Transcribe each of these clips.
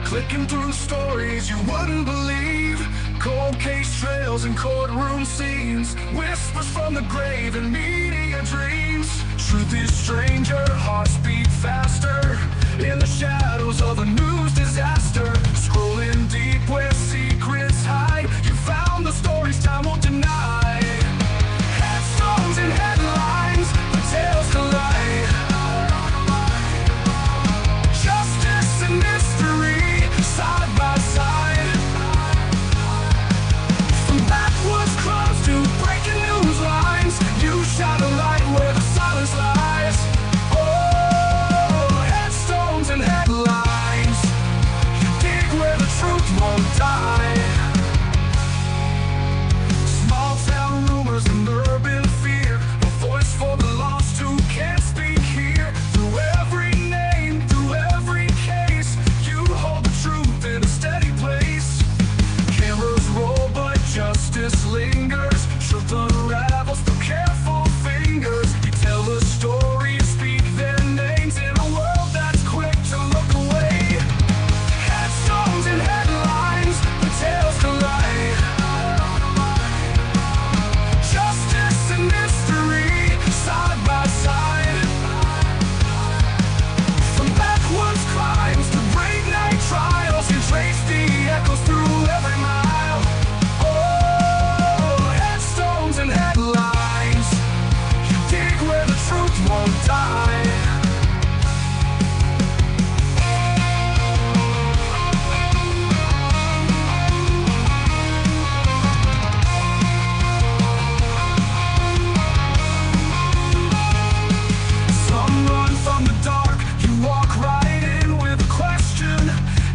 Clicking through stories you wouldn't believe. Cold case trails and courtroom scenes. Whispers from the grave and media dreams. Truth is stranger, hearts beat faster. In the shadows of a news disaster. Scrolling deep where secrets hide. You found the stories time won't deny. Headstones and headlines, the tales collide. Justice and mystery, side by side. From backwoods clubs to breaking news lines, you shine a light where the silence lies. Oh, headstones and headlines, you dig where the truth won't die. Small town rumors and urban fear, a voice for the lost who can't speak here. Through every name, through every case, you hold the truth in a steady place. Cameras roll but justice lingers. Truth unravels through careful fingers. You tell a story, speak their names in a world that's quick to look away. Headstones and headlines, the tales collide. Justice and mystery, side by side. From backwoods crimes to great night trials, you trace the echoes through every mile. Oh, headstones and headlines, you dig where the truth won't die. Some run from the dark, you walk right in with a question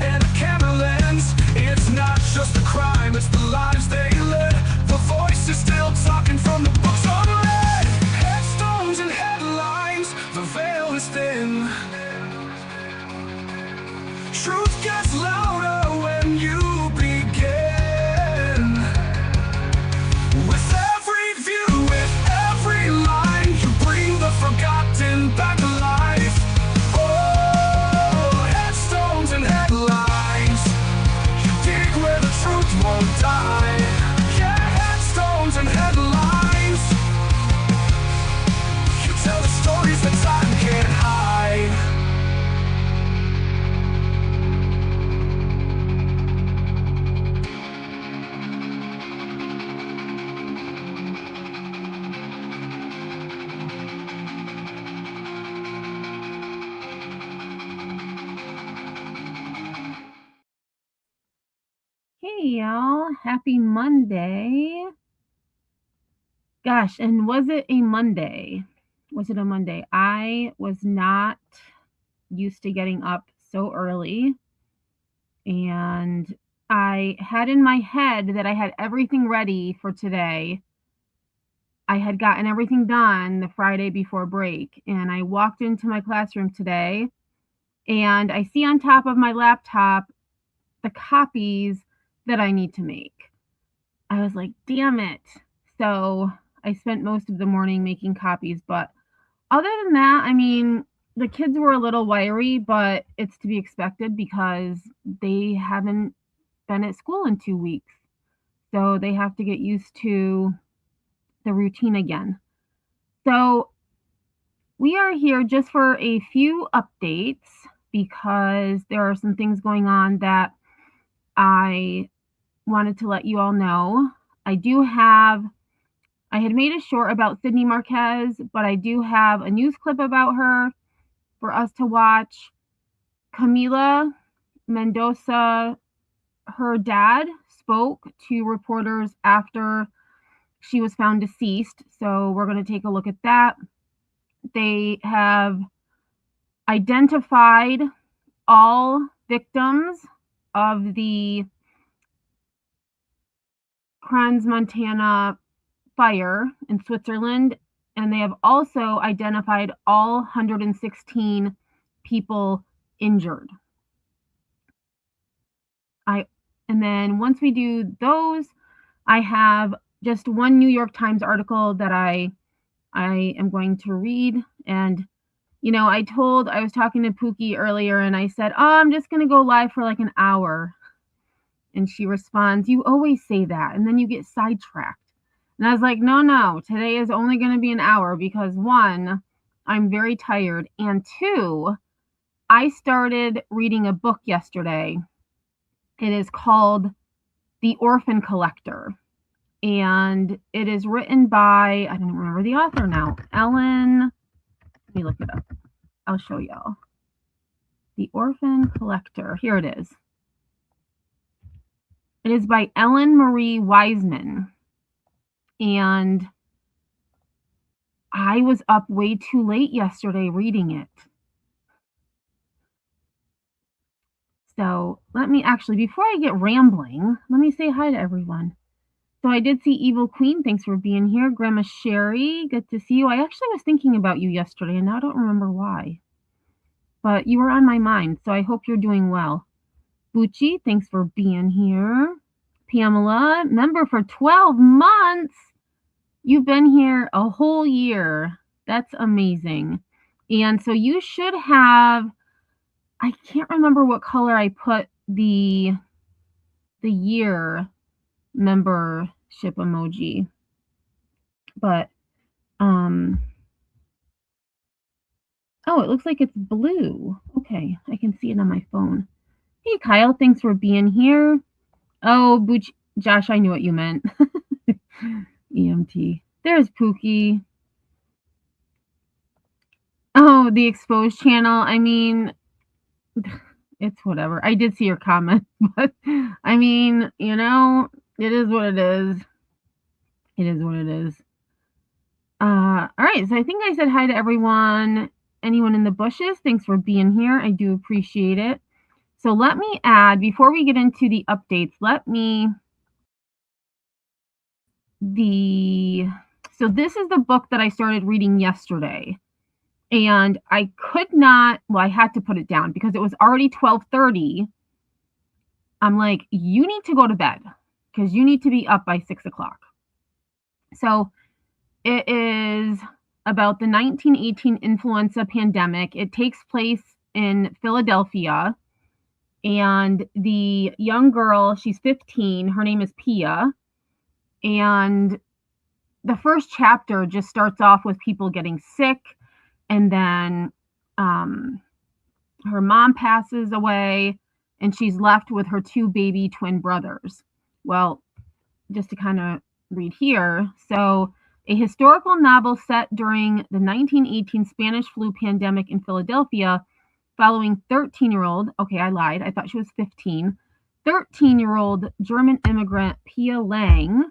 and a camera lens. It's not just a crime, it's the lives they led. The voice is still talking from the books unread. Headstones and headlines, the veil is thin. Truth gets louder when you begin. With every view, with every line, you bring the forgotten back alive. Oh, headstones and headlines, you dig where the truth won't die. Yeah, headstones and headlines, you tell the stories that time can't hide. Hey y'all, happy Monday. Gosh, and was it a Monday? Was it a Monday? I was not used to getting up so early, and I had in my head that I had everything ready for today. I had gotten everything done the Friday before break, and I walked into my classroom today, and I see on top of my laptop the copies that I need to make. I was like, damn it. So I spent most of the morning making copies. But other than that, I mean, the kids were a little wiry, but it's to be expected because they haven't been at school in 2 weeks. So they have to get used to the routine again. So we are here just for a few updates because there are some things going on that I wanted to let you all know. I had made a short about Sydney Marquez, but I do have a news clip about her for us to watch. Camila Mendoza, her dad, spoke to reporters after she was found deceased. So we're going to take a look at that. They have identified all victims of the Crans Montana fire in Switzerland, and they have also identified all 116 people injured. And then once we do those, I have just one New York Times article that I am going to read, and I was talking to Pookie earlier and I said, "Oh, I'm just going to go live for like an hour." And she responds, "You always say that, and then you get sidetracked." And I was like, no, today is only going to be an hour because one, I'm very tired. And two, I started reading a book yesterday. It is called The Orphan Collector. And it is written by, I don't remember the author now, Ellen. Let me look it up. I'll show y'all. The Orphan Collector. Here it is. It is by Ellen Marie Wiseman. And I was up way too late yesterday reading it. So let me actually, before I get rambling, let me say hi to everyone. So I did see Evil Queen. Thanks for being here. Grandma Sherry, good to see you. I actually was thinking about you yesterday, and now I don't remember why. But you were on my mind, so I hope you're doing well. Bucci, thanks for being here. Pamela, member for 12 months. You've been here a whole year. That's amazing. And so you should have, I can't remember what color I put the year membership emoji, but oh, it looks like it's blue. Okay, I can see it on my phone. Hey Kyle, thanks for being here. Oh, Josh, I knew what you meant. EMT. There's Pookie. Oh, the exposed channel. I mean, it's whatever. I did see your comment, but I mean, it is what it is. It is what it is. All right, so I think I said hi to everyone. Anyone in the bushes, thanks for being here. I do appreciate it. So let me add, before we get into the updates, so this is the book that I started reading yesterday. And I could not, I had to put it down because it was already 12:30. I'm like, you need to go to bed because you need to be up by 6 o'clock. So it is about the 1918 influenza pandemic. It takes place in Philadelphia. And the young girl, she's 15, her name is Pia. And the first chapter just starts off with people getting sick. And then her mom passes away and she's left with her two baby twin brothers. Well, just to kind of read here. So, a historical novel set during the 1918 Spanish flu pandemic in Philadelphia, following 13-year-old, okay, I lied, I thought she was 15, 13-year-old German immigrant Pia Lang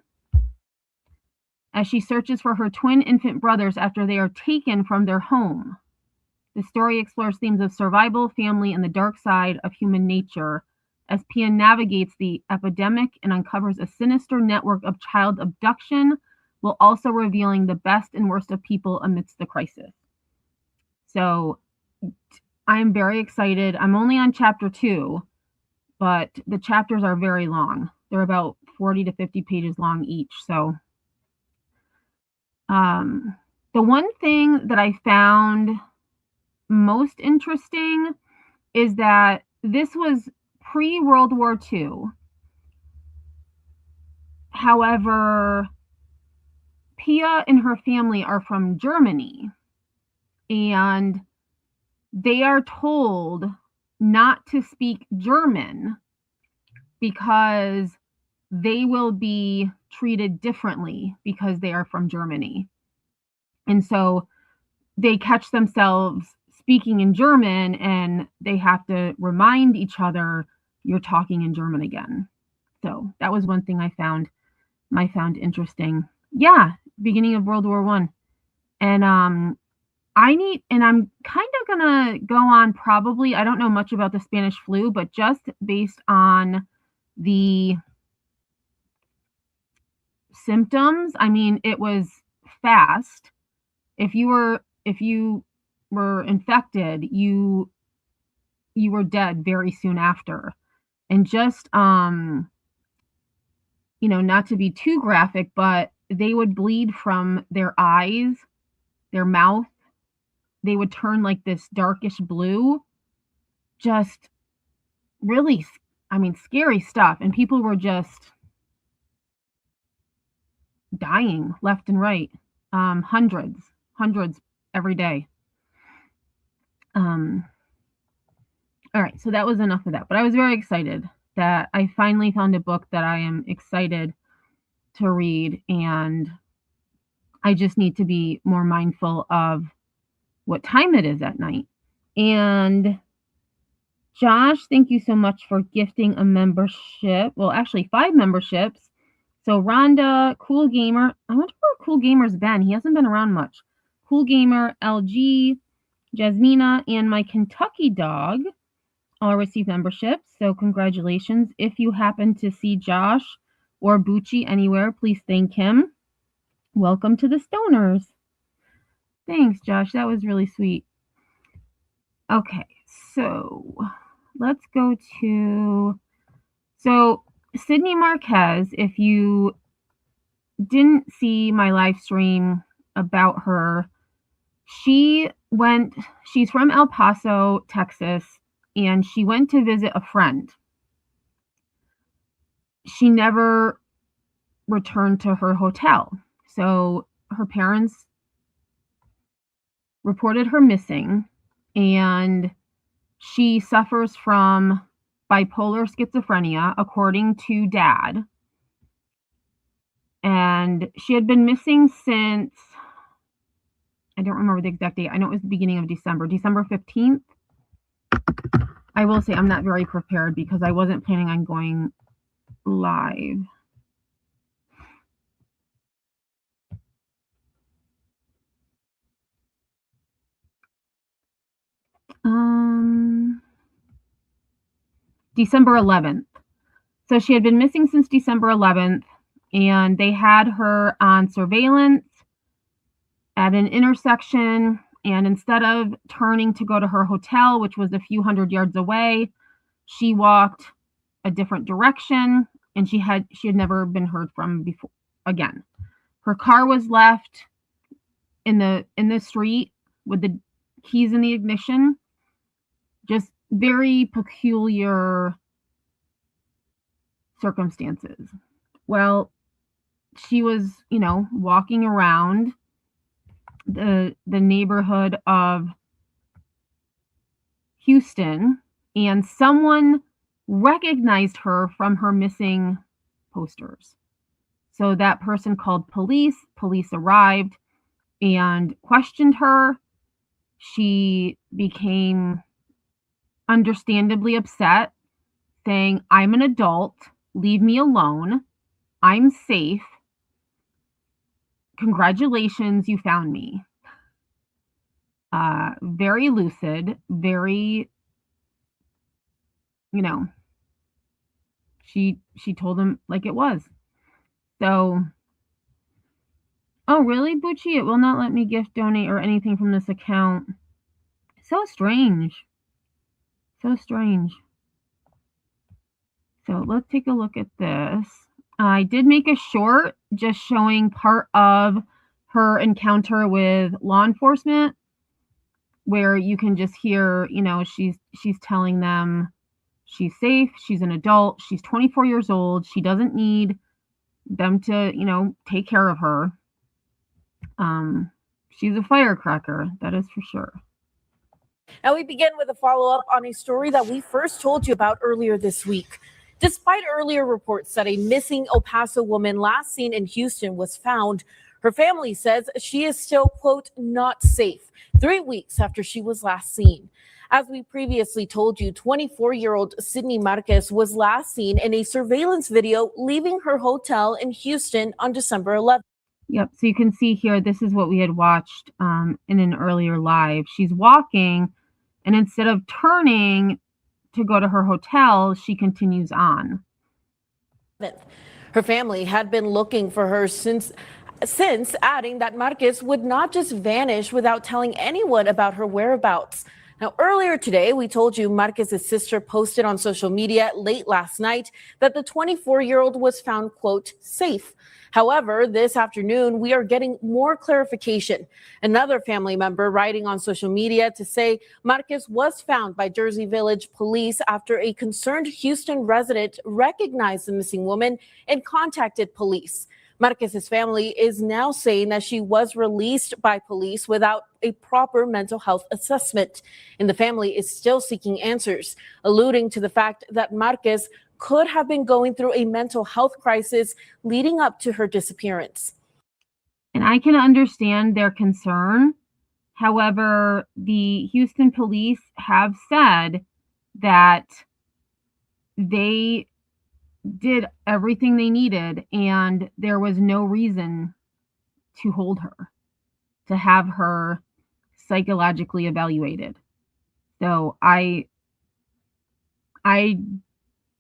as she searches for her twin infant brothers after they are taken from their home. The story explores themes of survival, family, and the dark side of human nature as Pia navigates the epidemic and uncovers a sinister network of child abduction, while also revealing the best and worst of people amidst the crisis. So I'm very excited. I'm only on chapter 2, but the chapters are very long. They're about 40 to 50 pages long each. So the one thing that I found most interesting is that this was pre-World War II. However, Pia and her family are from Germany, and they are told not to speak German because they will be treated differently because they are from Germany. And so they catch themselves speaking in German and they have to remind each other, you're talking in German again. So that was one thing I found interesting. Yeah, beginning of World War I. And I'm kind of gonna go on probably, I don't know much about the Spanish flu, but just based on the symptoms, I mean, it was fast. If you were infected, you were dead very soon after. And just not to be too graphic, but they would bleed from their eyes, their mouth, they would turn like this darkish blue. Just really, scary stuff. And people were just dying left and right. Hundreds every day. All right, so that was enough of that. But I was very excited that I finally found a book that I am excited to read, and I just need to be more mindful of what time it is at night. And Josh, thank you so much for gifting a membership. Well, actually 5 memberships. So Rhonda, Cool Gamer. I wonder where Cool Gamer's been. He hasn't been around much. Cool Gamer, LG, Jasmina, and my Kentucky dog all receive memberships. So congratulations. If you happen to see Josh or Bucci anywhere, please thank him. Welcome to the Stoners. Thanks, Josh. That was really sweet. Okay, so let's go to... So Sydney Marquez, if you didn't see my live stream about her, she's from El Paso, Texas, and she went to visit a friend. She never returned to her hotel. So her parents reported her missing, and she suffers from bipolar schizophrenia, according to Dad. And she had been missing since, I don't remember the exact date. I know it was the beginning of December 15th. I will say I'm not very prepared because I wasn't planning on going live. December 11th. So she had been missing since December 11th, and they had her on surveillance at an intersection. And instead of turning to go to her hotel, which was a few hundred yards away, she walked a different direction, and she had never been heard from before again. Her car was left in the street with the keys in the ignition. Just very peculiar circumstances. Well, she was, walking around the neighborhood of Houston, and someone recognized her from her missing posters. So that person called police. Police arrived and questioned her. She became understandably upset, saying, "I'm an adult. Leave me alone. I'm safe. Congratulations, you found me." Very lucid, very, she told him like it was. So, oh, really, Bucci? It will not let me gift, donate, or anything from this account. So strange. So strange. So let's take a look at this. I did make a short just showing part of her encounter with law enforcement, where you can just hear, she's telling them she's safe, she's an adult, she's 24 years old, she doesn't need them to, take care of her. She's a firecracker, that is for sure. Now we begin with a follow-up on a story that we first told you about earlier this week. Despite earlier reports that a missing El Paso woman last seen in Houston was found, her family says she is still, quote, not safe 3 weeks after she was last seen. As we previously told you, 24-year-old Sydney Marquez was last seen in a surveillance video leaving her hotel in Houston on December 11th. Yep, so you can see here, this is what we had watched in an earlier live. She's walking, and instead of turning to go to her hotel, she continues on. Her family had been looking for her since adding that Marquez would not just vanish without telling anyone about her whereabouts. Now, earlier today, we told you Marquez's sister posted on social media late last night that the 24-year-old was found, quote, safe. However, this afternoon, we are getting more clarification. Another family member writing on social media to say Marquez was found by Jersey Village police after a concerned Houston resident recognized the missing woman and contacted police. Marquez's family is now saying that she was released by police without a proper mental health assessment, and the family is still seeking answers, alluding to the fact that Marquez could have been going through a mental health crisis leading up to her disappearance. And I can understand their concern. However, the Houston police have said that they did everything they needed and there was no reason to hold her, to have her psychologically evaluated. So I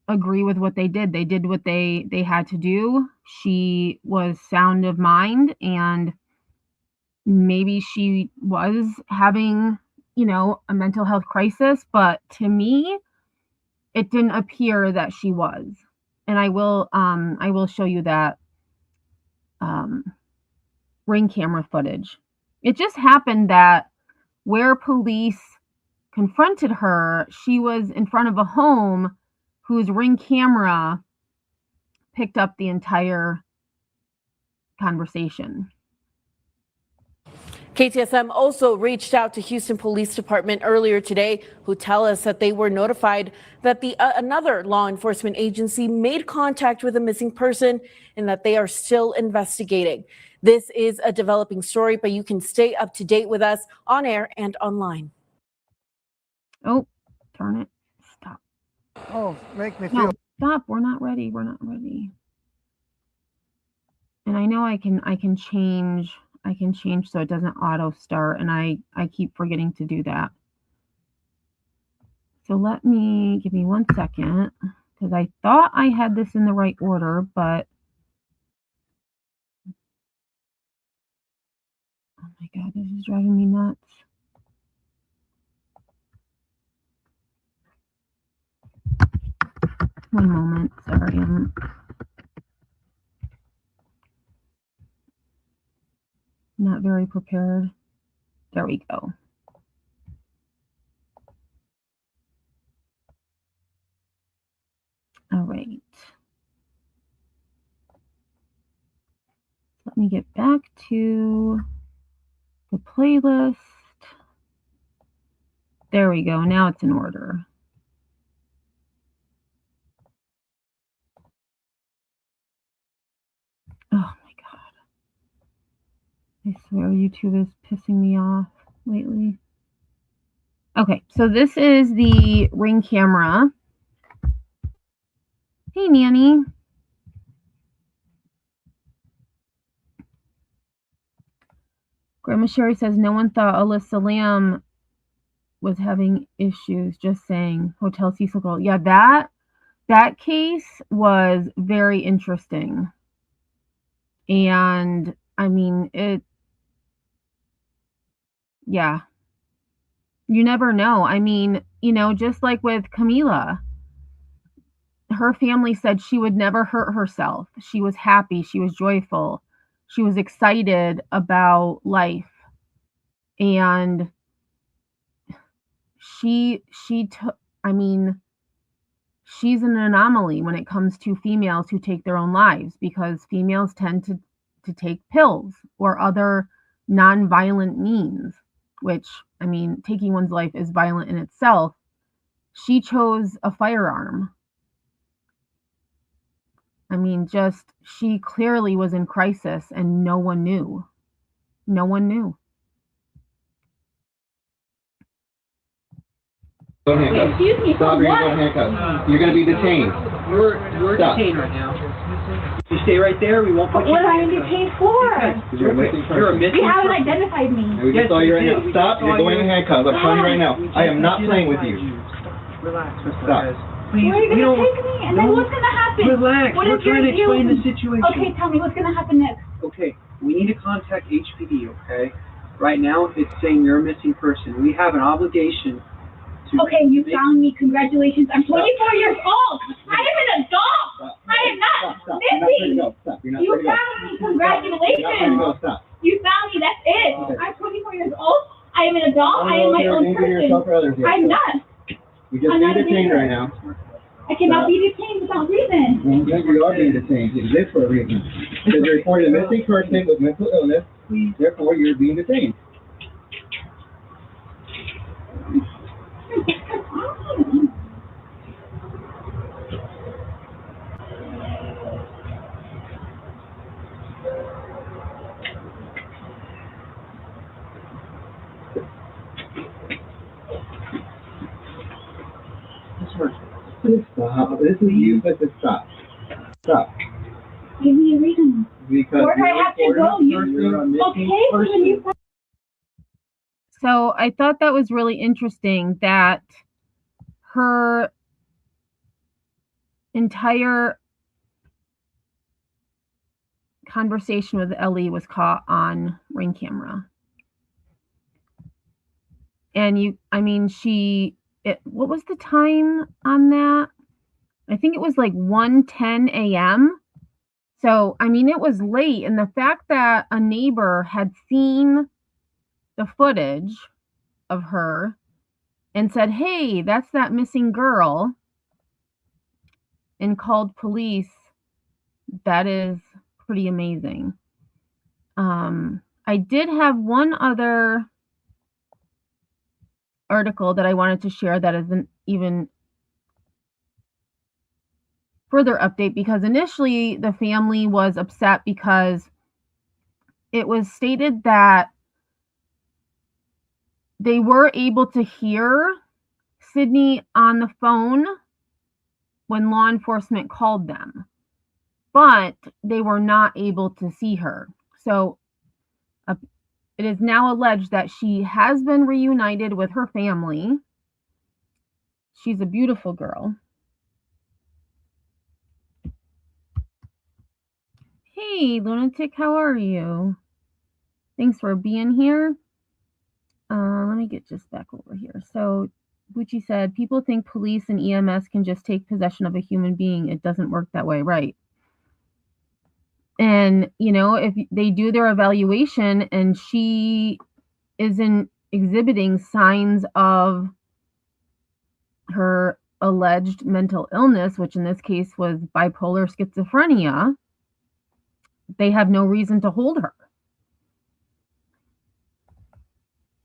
agree with what they did. They did what they had to do. She was sound of mind, and maybe she was having, a mental health crisis, but to me, it didn't appear that she was. And I will show you that Ring camera footage. It just happened that where police confronted her, she was in front of a home whose Ring camera picked up the entire conversation. KTSM also reached out to Houston Police Department earlier today, who tell us that they were notified that another law enforcement agency made contact with a missing person and that they are still investigating. This is a developing story, but you can stay up to date with us on air and online. Oh, darn it. Stop. Oh, make me feel. No, stop. We're not ready. We're not ready. And I know I can change so it doesn't auto start, and I keep forgetting to do that. So give me 1 second, because I thought I had this in the right order, but oh my God, this is driving me nuts. One moment, sorry, I'm not very prepared. There we go. All right. Let me get back to the playlist. There we go. Now it's in order. Oh my God. I swear YouTube is pissing me off lately. Okay, so this is the Ring camera. Hey, Nanny. Grandma Sherry says no one thought Alyssa Lamb was having issues. Just saying. Hotel Cecil Girl. Yeah, that case was very interesting. And I mean, yeah. You never know. I mean, just like with Camila, her family said she would never hurt herself. She was happy. She was joyful. She was excited about life. And she's an anomaly when it comes to females who take their own lives, because females tend to take pills or other non-violent means, which, taking one's life is violent in itself. She chose a firearm. She clearly was in crisis and no one knew. No one knew. Excuse me, stop, or you're going handcuffs. You're going to be detained. You're detained right now. You stay right there, we won't put you What am I detained for? You're a missing person. You're a missing You haven't person. identified me. We just saw you right now. Stop, you're going in handcuffs. I'm telling you right now. I am not playing with you. Relax, Mr. Stop. Lopez. Please, Where are you going to take me? And then what's going to happen? Relax, What we're if you're trying to explain the doing? situation. Okay, tell me what's going to happen next. Okay, we need to contact HPD, okay? Right now, it's saying you're a missing person. We have an obligation Okay, you found me. Congratulations. I'm 24 years old. I am an adult. I am not missing. You found me. Congratulations. You found me. That's it. I'm 24 years old. I am an adult. I am my own person. I'm not. You just being detained right now. I cannot be detained without reason. Well, you are being detained. It exists for a reason. Because you're reporting a missing person with mental illness, therefore you're being detained. Stop. This is you, but stop. Stop. Give me a reason. Because where do I have to go? Okay, so I thought that was really interesting that her entire conversation with Ellie was caught on Ring camera. And what was the time on that? I think it was like 1:10 a.m. So, it was late. And the fact that a neighbor had seen the footage of her and said, hey, that's that missing girl, and called police, that is pretty amazing. I did have one other article that I wanted to share that is an even further update, because initially the family was upset because it was stated that they were able to hear Sydney on the phone when law enforcement called them, but they were not able to see her. So it is now alleged that she has been reunited with her family. She's a beautiful girl. Hey, Lunatic, how are you? Thanks for being here. Let me get just back over here. So Gucci said, people think police and EMS can just take possession of a human being. It doesn't work that way, right? And, if they do their evaluation and she isn't exhibiting signs of her alleged mental illness, which in this case was bipolar schizophrenia, they have no reason to hold her.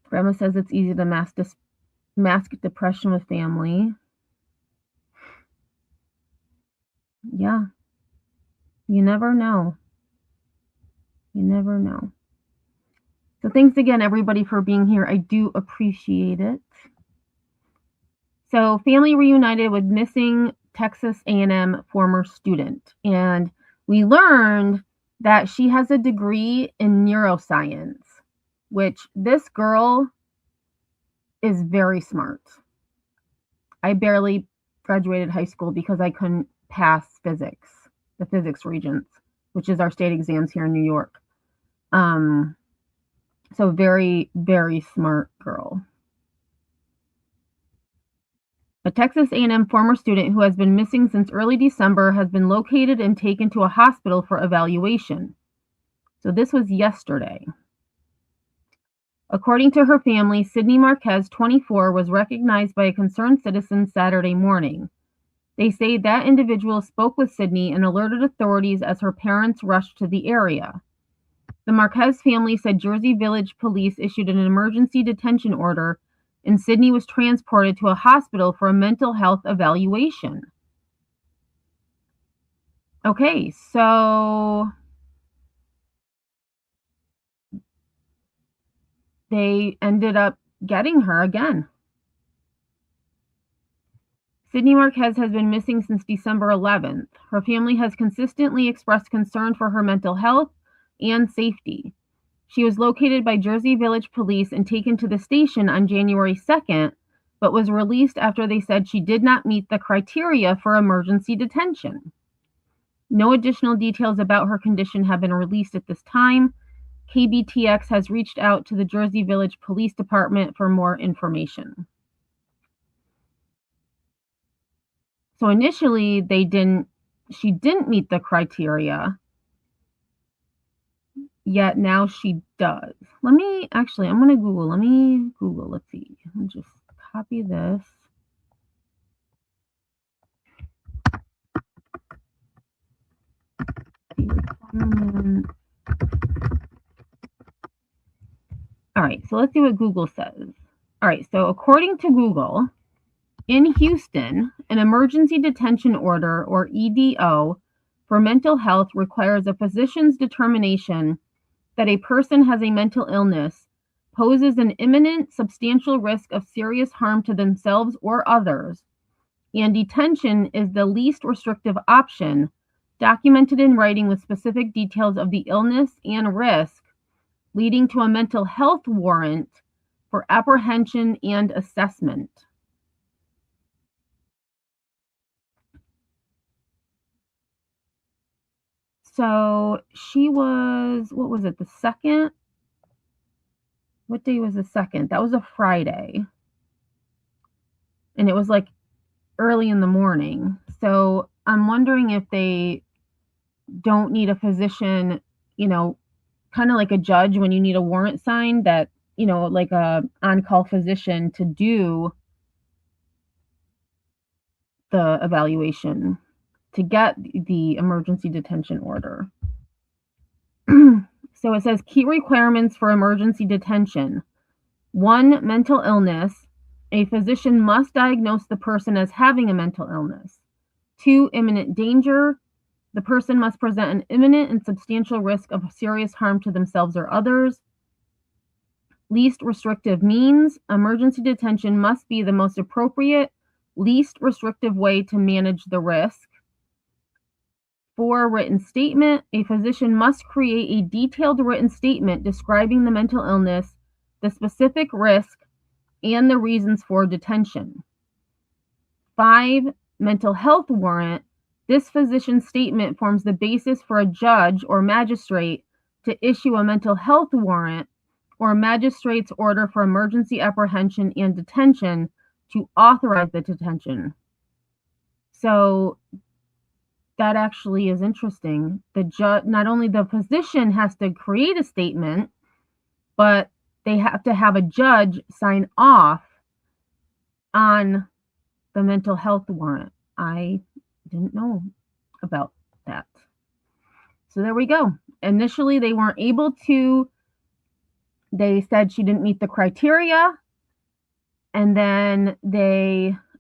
Grandma says it's easy to mask depression with family. Yeah. You never know. You never know. So thanks again, everybody, for being here. I do appreciate it. So family reunited with missing Texas A&M former student. And we learned that she has a degree in neuroscience, which this girl is very smart. I barely graduated high school because I couldn't pass physics, the physics regents, which is our state exams here in New York. So very, very smart girl. A Texas A&M former student who has been missing since early December has been located and taken to a hospital for evaluation. So this was yesterday. According to her family, Sydney Marquez, 24, was recognized by a concerned citizen Saturday morning. They say that individual spoke with Sydney and alerted authorities as her parents rushed to the area. The Marquez family said Jersey Village police issued an emergency detention order and Sydney was transported to a hospital for a mental health evaluation. Okay, so they ended up getting her again. Sydney Marquez has been missing since December 11th. Her family has consistently expressed concern for her mental health and safety. She was located by Jersey Village police and taken to the station on January 2nd, but was released after they said she did not meet the criteria for emergency detention. No additional details about her condition have been released at this time. KBTX has reached out to the Jersey Village Police Department for more information. So initially she didn't meet the criteria, yet now she does. I'm going to Google. Let me Google. Let's see. I'll just copy this. All right, so let's see what Google says. All right, so according to Google, in Houston, an emergency detention order, or EDO, for mental health requires a physician's determination that a person has a mental illness, poses an imminent, substantial risk of serious harm to themselves or others, and detention is the least restrictive option, documented in writing with specific details of the illness and risk, leading to a mental health warrant for apprehension and assessment. So she was, what was it, the 2nd? What day was the 2nd? That was a Friday. And it was like early in the morning. So I'm wondering if they don't need a physician, kind of like a judge when you need a warrant signed, that, like a on-call physician to do the evaluation to get the emergency detention order. So it says key requirements for emergency detention. 1, mental illness. A physician must diagnose the person as having a mental illness. 2, imminent danger. The person must present an imminent and substantial risk of serious harm to themselves or others. Least restrictive means. Emergency detention must be the most appropriate, least restrictive way to manage the risk. 4, written statement. A physician must create a detailed written statement describing the mental illness, the specific risk, and the reasons for detention. 5, mental health warrant. This physician statement forms the basis for a judge or magistrate to issue a mental health warrant or magistrate's order for emergency apprehension and detention to authorize the detention. So that actually is interesting. The judge, not only the physician has to create a statement, but they have to have a judge sign off on the mental health warrant. I didn't know about that. So there we go. Initially, they weren't able to. They said she didn't meet the criteria. And then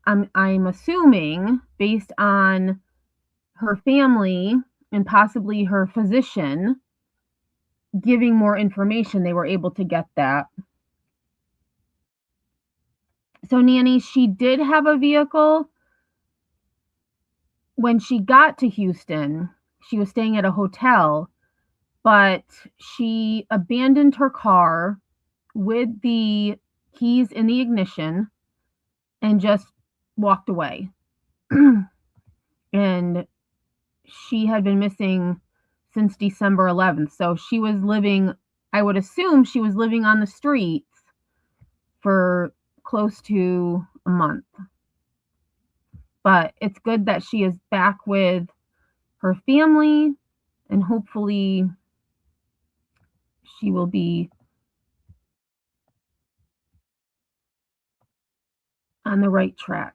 I'm assuming, based on her family and possibly her physician giving more information, they were able to get that. So Nanny, she did have a vehicle. When she got to Houston, she was staying at a hotel, but she abandoned her car with the keys in the ignition and just walked away. And she had been missing since December 11th. So she was living, I would assume she was living on the streets for close to a month. But it's good that she is back with her family, and hopefully she will be on the right track.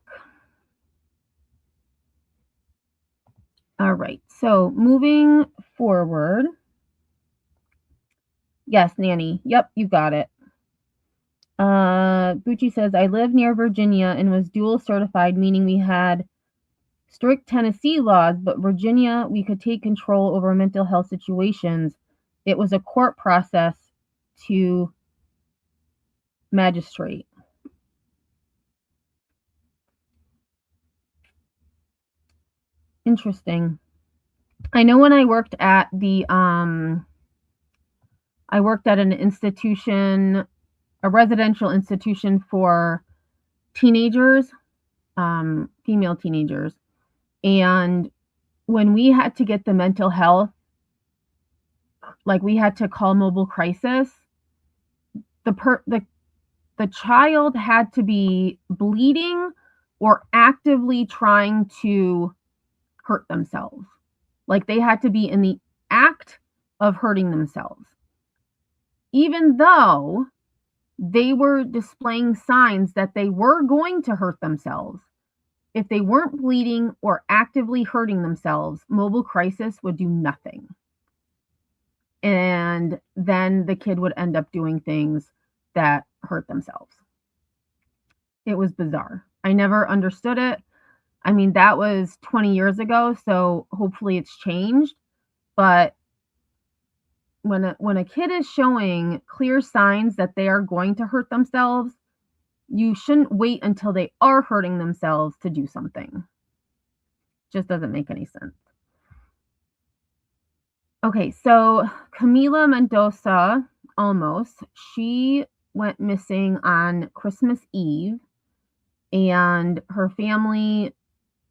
All right, so moving forward. Yes, Nanny. Yep, you got it. Bucci says, I live near Virginia and was dual certified, meaning we had strict Tennessee laws, but Virginia, we could take control over mental health situations. It was a court process to magistrate. Interesting. I know when I worked at an institution, a residential institution for teenagers, female teenagers. And when we had to get the mental health, like we had to call mobile crisis, the child had to be bleeding or actively trying to hurt themselves. Like they had to be in the act of hurting themselves. Even though they were displaying signs that they were going to hurt themselves. If they weren't bleeding or actively hurting themselves, mobile crisis would do nothing. And then the kid would end up doing things that hurt themselves. It was bizarre. I never understood it. I mean, that was 20 years ago, so hopefully it's changed. But when a kid is showing clear signs that they are going to hurt themselves, you shouldn't wait until they are hurting themselves to do something. Just doesn't make any sense. Okay, so Camila Mendoza, she went missing on Christmas Eve, and her family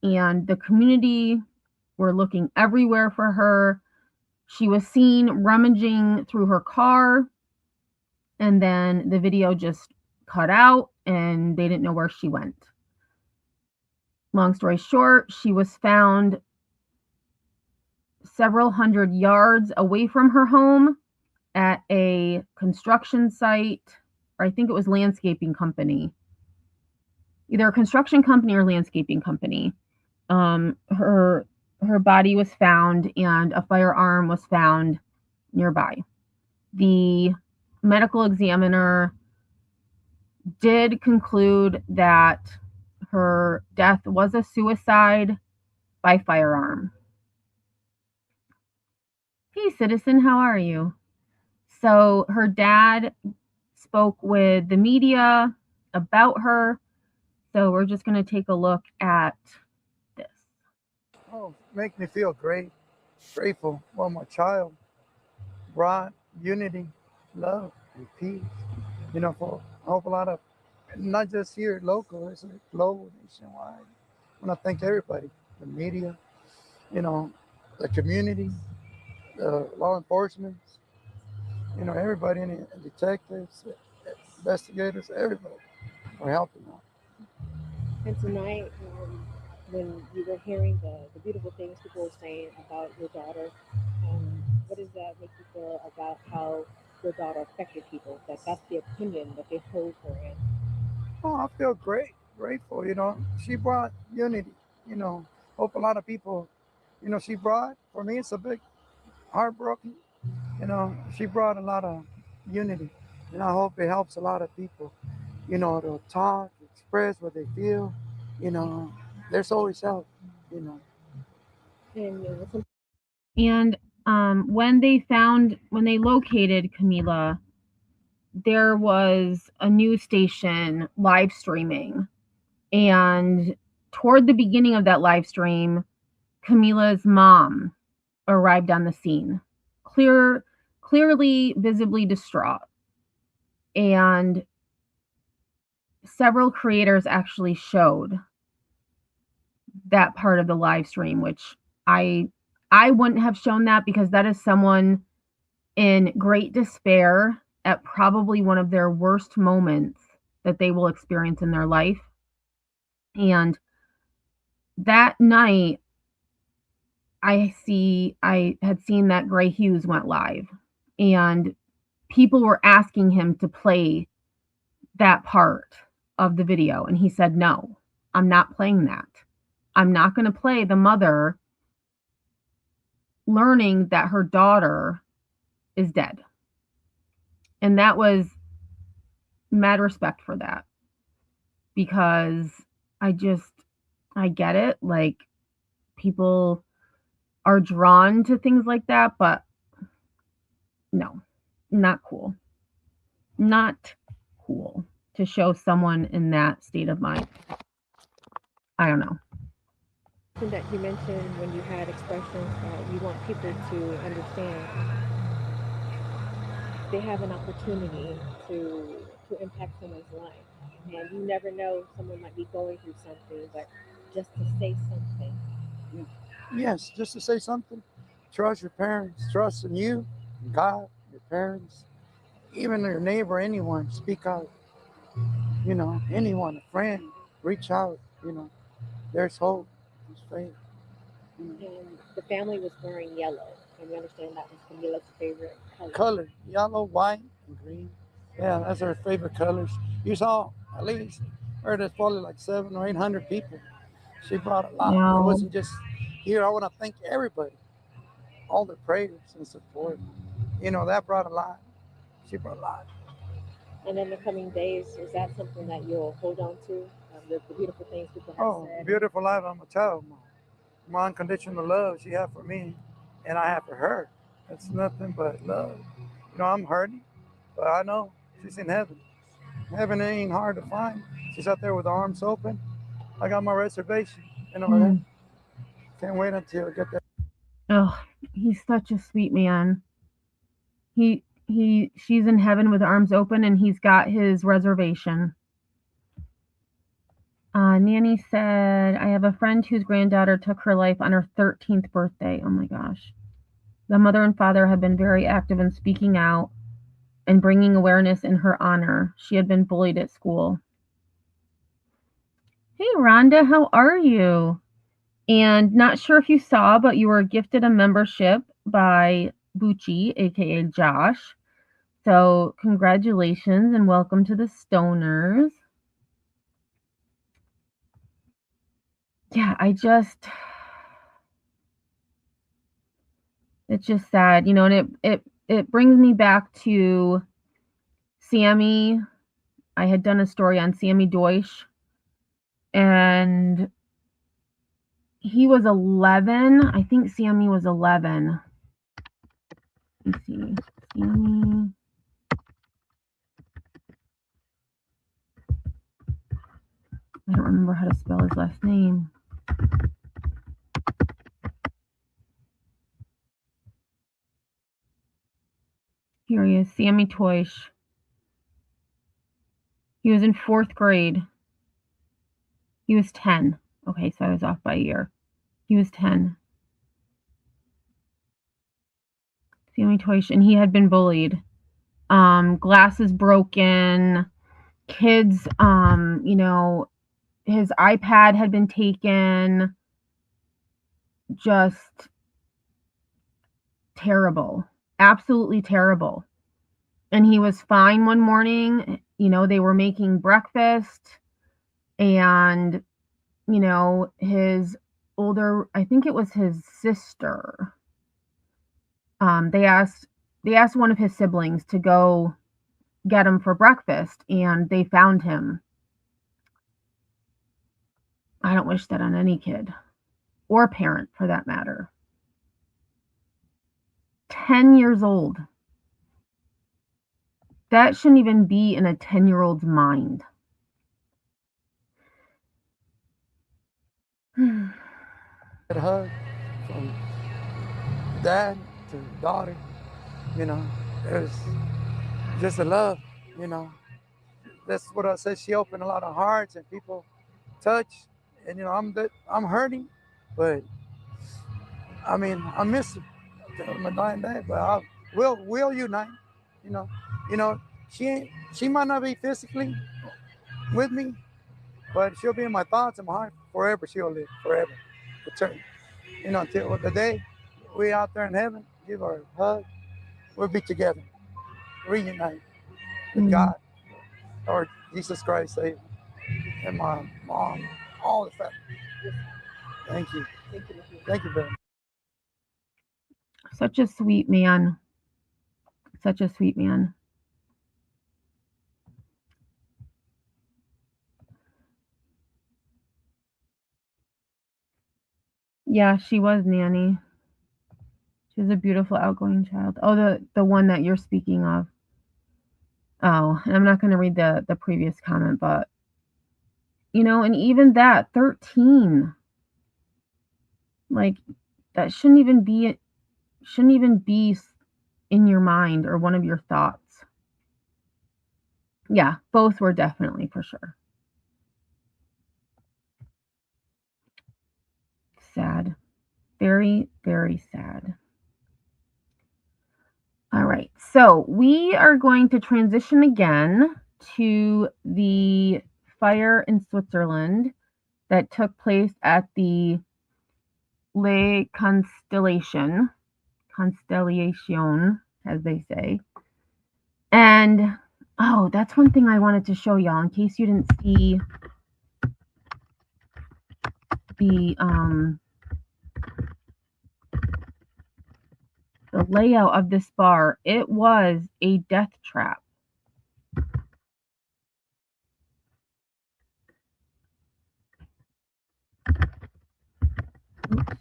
and the community were looking everywhere for her. She was seen rummaging through her car, and then the video just cut out and they didn't know where she went. Long story short, she was found several hundred yards away from her home at a construction site, or I think it was landscaping company. Either a construction company or landscaping company. Her body was found and a firearm was found nearby. The medical examiner did conclude that her death was a suicide by firearm. Hey, citizen, how are you? So her dad spoke with the media about her. So we're just going to take a look at this. Oh, make me feel great, grateful for my child brought unity, love, and peace. You know, for a whole lot of, not just here local, it's like global, nationwide. I want to thank everybody, the media, you know, the community, the law enforcement, you know, everybody, in it, detectives, investigators, everybody for helping out. And tonight, when you were hearing the beautiful things people were saying about your daughter, what does that make you feel about how your daughter affected people? That's the opinion that they hold her in. Oh, I feel great, grateful. You know, she brought unity. You know, hope a lot of people, you know, she brought. For me, it's a big heartbroken. You know, she brought a lot of unity, and I hope it helps a lot of people. You know, to talk, express what they feel. You know, there's always help. You know. And And when they located Camila, there was a news station live streaming. And toward the beginning of that live stream, Camila's mom arrived on the scene, clearly visibly distraught. And several creators actually showed that part of the live stream, which I wouldn't have shown that, because that is someone in great despair at probably one of their worst moments that they will experience in their life. And that night, I had seen that Gray Hughes went live, and people were asking him to play that part of the video. And he said, no, I'm not playing that. I'm not going to play the mother learning that her daughter is dead. And that was mad respect for that, because I get it. Like, people are drawn to things like that, but no, not cool. Not cool to show someone in that state of mind. I don't know. that you mentioned when you had expressions that you want people to understand, they have an opportunity to impact someone's life, and you never know, someone might be going through something, but just to say something. Yes, just to say something. Trust your parents. Trust in you, God, your parents, even your neighbor, anyone. Speak out. You know, anyone, a friend, reach out. You know, there's hope. There's faith. And the family was wearing yellow, and we understand that was Camila's favorite color. Color, yellow, white, and green. Yeah, that's her favorite colors. You saw at least, or there's probably like 700 or 800 people. She brought a lot. It Wow. wasn't just here. I want to thank everybody, all the prayers and support. That brought a lot. She brought a lot. And in the coming days, is that something that you'll hold on to? The beautiful things people have Oh, said. beautiful life. I'm a child. My unconditional love she had for me, and I have for her. It's nothing but love. I'm hurting, but I know she's in heaven. Heaven ain't hard to find. She's out there with arms open. I got my reservation. Can't wait until I get there. Oh, he's such a sweet man. She's in heaven with arms open, and he's got his reservation. Nanny said, I have a friend whose granddaughter took her life on her 13th birthday. Oh my gosh. The mother and father have been very active in speaking out and bringing awareness in her honor. She had been bullied at school. Hey, Rhonda, how are you? And not sure if you saw, but you were gifted a membership by Bucci, aka Josh. So congratulations and welcome to the Stoners. Yeah, it's just sad, and it brings me back to Sammy. I had done a story on Sammy Deutsch, and he was 11. I think Sammy was 11. Let me see. Sammy. I don't remember how to spell his last name. Here he is, Sammy Deutsch. He was in 4th grade. He was 10. Okay, so I was off by a year. He was 10. Sammy Deutsch, and he had been bullied. Glasses broken. Kids, his iPad had been taken. Just terrible. Absolutely terrible. And he was fine one morning. They were making breakfast, and his older, I think it was his sister, they asked one of his siblings to go get him for breakfast, and they found him. I don't wish that on any kid or parent for that matter. 10 years old. That shouldn't even be in a 10-year-old's mind. A hug from dad to daughter. There's just a love. That's what I said. She opened a lot of hearts and people touch. And I'm hurting, but I miss her till my dying day. But we'll unite. You know, she might not be physically with me, but she'll be in my thoughts and my heart forever. She'll live forever, eternal. Until the day we out there in heaven, give her a hug. We'll be together, reunite with God, or Jesus Christ, Savior, and my mom, all the family. Thank you. Thank you very much. Such a sweet man. Such a sweet man. Yeah, she was Nanny. She was a beautiful, outgoing child. Oh, the one that you're speaking of. Oh, and I'm not going to read the previous comment, but and even that 13, like that shouldn't even be in your mind or one of your thoughts. Yeah, both were definitely for sure. Sad. Very, very sad. All right, so we are going to transition again to the fire in Switzerland that took place at the Le Constellation, as they say. And, oh, that's one thing I wanted to show y'all in case you didn't see the layout of this bar. It was a death trap. Oops.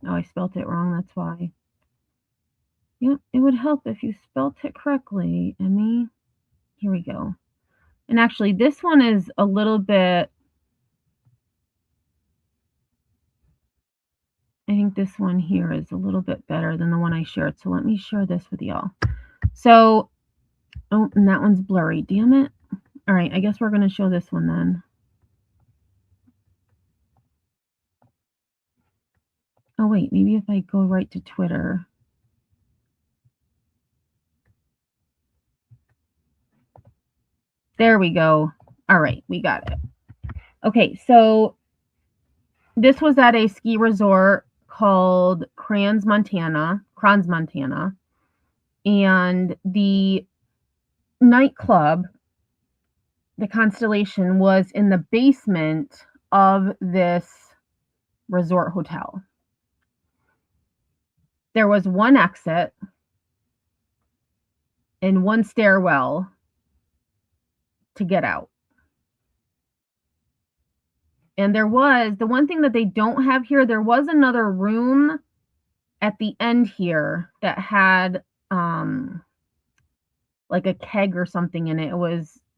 Oh, I spelled it wrong, that's why. Yep, it would help if you spelt it correctly, Emmy. Here we go. And actually, this one is a little bit, I think this one here is a little bit better than the one I shared. So let me share this with y'all. So, oh, and that one's blurry, damn it. All right, I guess we're going to show this one then. Oh, wait, maybe if I go right to Twitter. There we go. All right, we got it. Okay, so this was at a ski resort called Kranz, Montana. And the nightclub, the Constellation, was in the basement of this resort hotel. There was one exit and one stairwell to get out. And there was, the one thing that they don't have here, there was another room at the end here that had like a keg or something in it.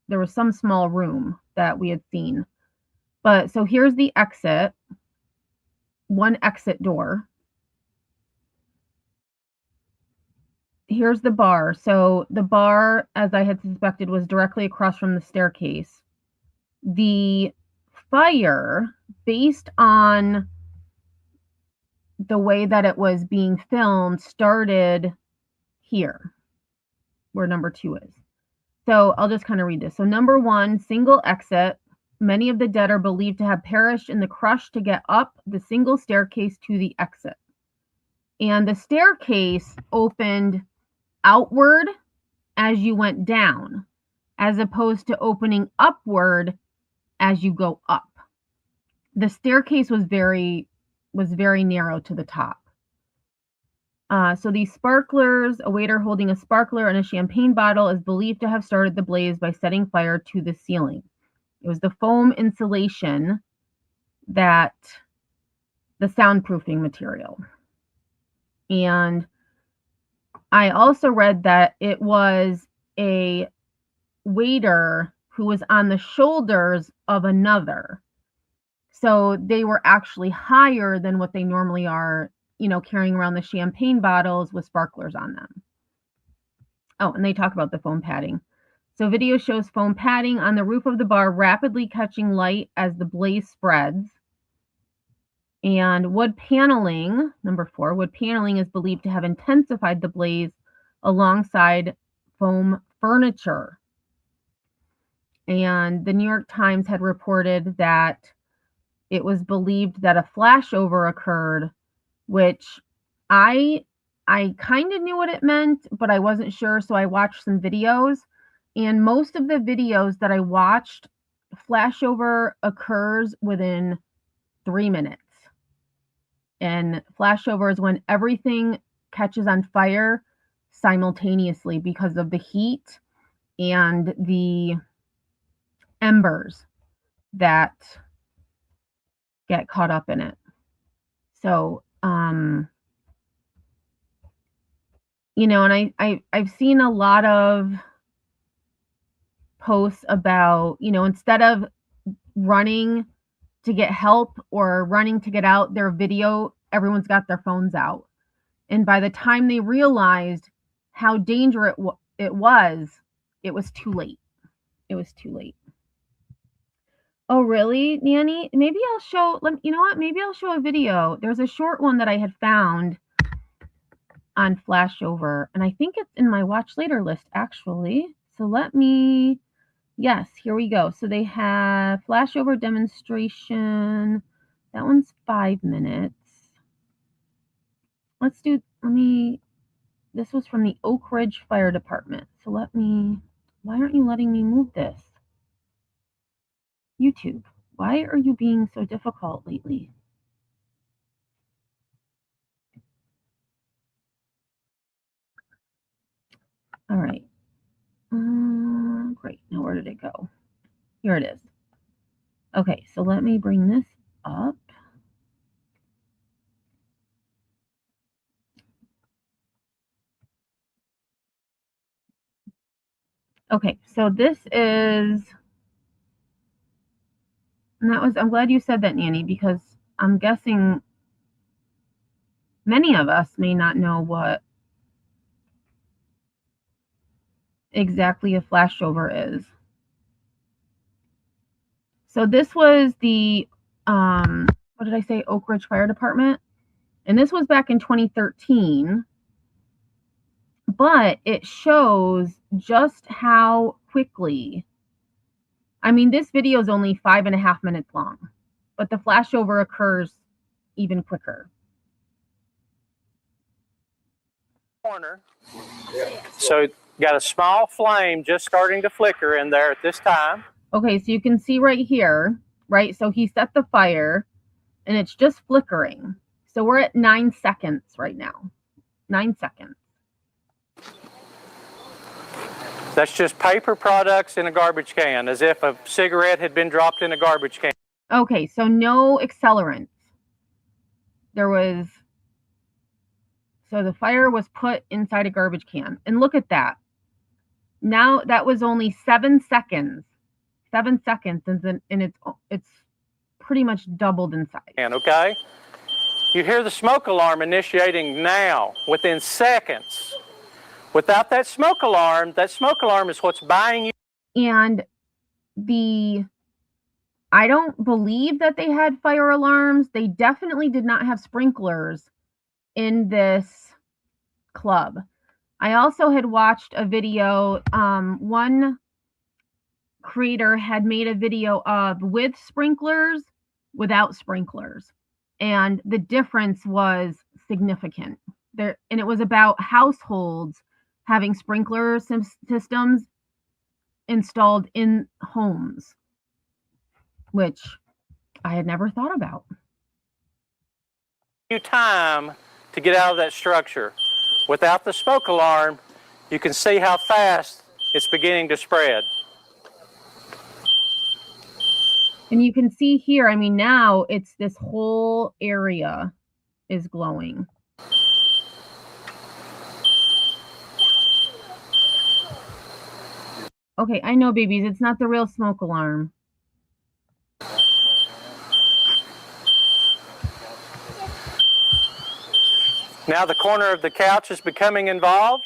There was some small room that we had seen. But so here's the exit, one exit door. Here's the bar. So the bar, as I had suspected, was directly across from the staircase. The fire, based on the way that it was being filmed, started here, where number 2 is. So I'll just kind of read this. So number 1, single exit. Many of the dead are believed to have perished in the crush to get up the single staircase to the exit. And the staircase opened outward as you went down, as opposed to opening upward as you go up. The staircase was very narrow to the top. So these sparklers, a waiter holding a sparkler and a champagne bottle, is believed to have started the blaze by setting fire to the ceiling. It was the foam insulation, that the soundproofing material. And I also read that it was a waiter who was on the shoulders of another. So they were actually higher than what they normally are, carrying around the champagne bottles with sparklers on them. Oh, and they talk about the foam padding. So video shows foam padding on the roof of the bar rapidly catching light as the blaze spreads. And wood paneling, number 4, wood paneling is believed to have intensified the blaze alongside foam furniture. And the New York Times had reported that it was believed that a flashover occurred, which I kind of knew what it meant, but I wasn't sure, so I watched some videos. And most of the videos that I watched, flashover occurs within 3 minutes. And flashover is when everything catches on fire simultaneously because of the heat and the embers that get caught up in it. So, and I've seen a lot of posts about, instead of running to get help or running to get out their video, everyone's got their phones out. And by the time they realized how dangerous it was too late. It was too late. Oh, really, Nanny? Maybe I'll show, you know what? Maybe I'll show a video. There's a short one that I had found on flashover, and I think it's in my watch later list, actually. So let me Yes, here we go. So they have flashover demonstration. That one's 5 minutes. This was from the Oak Ridge Fire Department. So why aren't you letting me move this? YouTube, why are you being so difficult lately? All right. Great. Now where did it go? Here it is. Okay, so let me bring this up. Okay, so this is, and I'm glad you said that, Nanny, because I'm guessing many of us may not know what exactly a flashover is. So this was the, what did I say, Oak Ridge Fire Department? And this was back in 2013. But it shows just how quickly, I mean, this video is only 5.5 minutes long, but the flashover occurs even quicker. Corner. So got a small flame just starting to flicker in there at this time. Okay, so you can see right here, right? So he set the fire and it's just flickering. So we're at 9 seconds right now. 9 seconds. That's just paper products in a garbage can, as if a cigarette had been dropped in a garbage can. Okay, so no accelerants. So the fire was put inside a garbage can. And look at that. Now that was only 7 seconds. 7 seconds, and it's pretty much doubled in size. Okay? You hear the smoke alarm initiating now, within seconds. Without that smoke alarm is what's buying you. And I don't believe that they had fire alarms. They definitely did not have sprinklers in this club. I also had watched a video, one creator had made a video of with sprinklers, without sprinklers. And the difference was significant. And it was about households having sprinkler systems installed in homes, which I had never thought about. Time to get out of that structure. Without the smoke alarm, you can see how fast it's beginning to spread. And you can see here, I mean, now it's this whole area is glowing. Okay, I know, babies, it's not the real smoke alarm. Now the corner of the couch is becoming involved.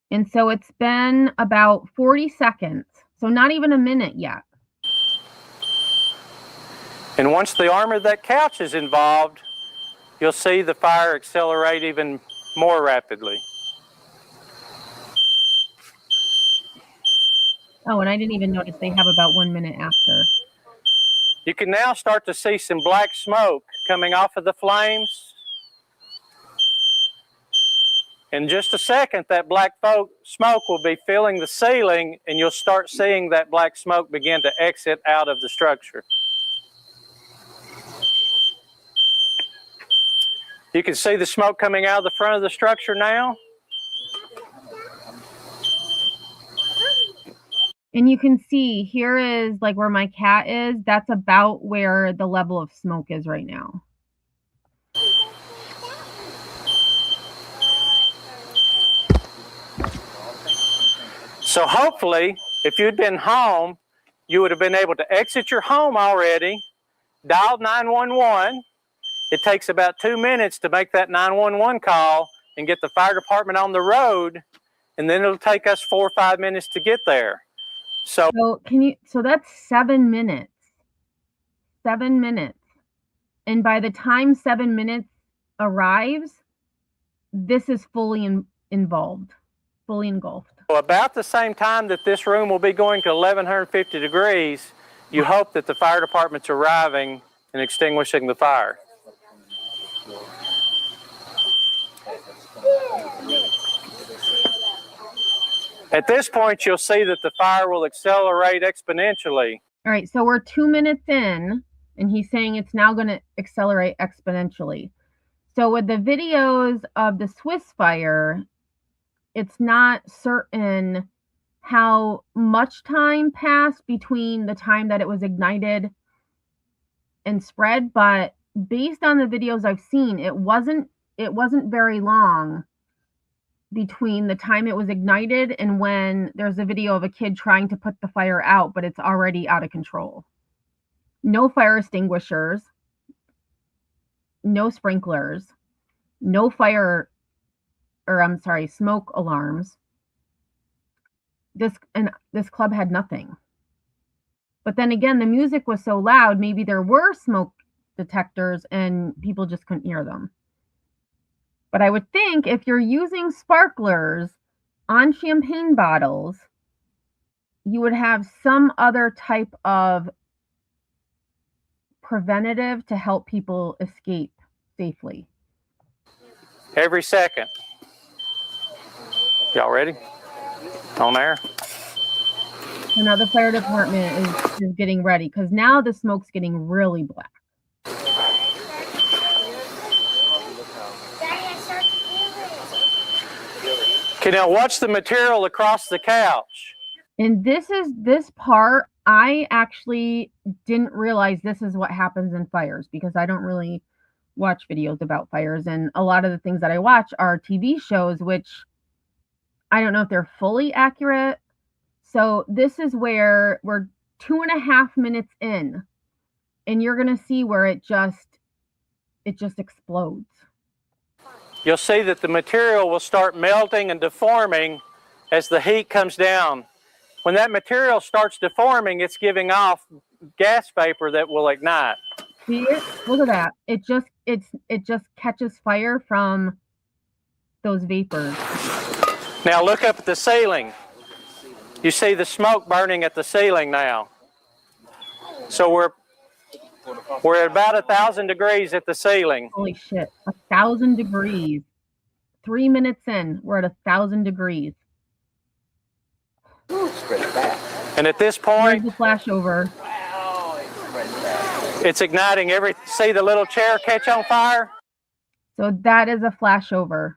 And so it's been about 40 seconds, so not even a minute yet. And once the arm of that couch is involved, you'll see the fire accelerate even more rapidly. Oh, and I didn't even notice they have about 1 minute after. You can now start to see some black smoke coming off of the flames. In just a second, that black smoke will be filling the ceiling, and you'll start seeing that black smoke begin to exit out of the structure. You can see the smoke coming out of the front of the structure now. And you can see here is like where my cat is. That's about where the level of smoke is right now. So hopefully, if you'd been home, you would have been able to exit your home already, dial 911. It takes about 2 minutes to make that 911 call and get the fire department on the road, and then it'll take us 4 or 5 minutes to get there. So that's 7 minutes. 7 minutes. And by the time 7 minutes arrives, this is fully involved. fully engulfed. So about the same time that this room will be going to 1150 degrees, you hope that the fire department's arriving and extinguishing the fire. At this point, you'll see that the fire will accelerate exponentially. All right, so we're 2 minutes in, and he's saying it's now going to accelerate exponentially. So with the videos of the Swiss fire, it's not certain how much time passed between the time that it was ignited and spread, but based on the videos I've seen, it wasn't very long between the time it was ignited and when there's a video of a kid trying to put the fire out, but it's already out of control. No fire extinguishers, no sprinklers, no smoke alarms. This club had nothing. But then again, the music was so loud, maybe there were smoke detectors and people just couldn't hear them. But I would think if you're using sparklers on champagne bottles, you would have some other type of preventative to help people escape safely. Every second. Y'all ready? On air? So now the fire department is getting ready because now the smoke's getting really black. Okay, now watch the material across the couch. And this part, I actually didn't realize this is what happens in fires because I don't really watch videos about fires. And a lot of the things that I watch are TV shows, which I don't know if they're fully accurate. So this is where we're 2.5 minutes in, and you're going to see where it just explodes. You'll see that the material will start melting and deforming as the heat comes down. When that material starts deforming, it's giving off gas vapor that will ignite. See it? Look at that. It just catches fire from those vapors. Now look up at the ceiling. You see the smoke burning at the ceiling now. So we're at about 1,000 degrees at the ceiling. Holy shit, 1,000 degrees. 3 minutes in, we're at 1,000 degrees. And at this point, here's the flashover. It's igniting see the little chair catch on fire? So that is a flashover.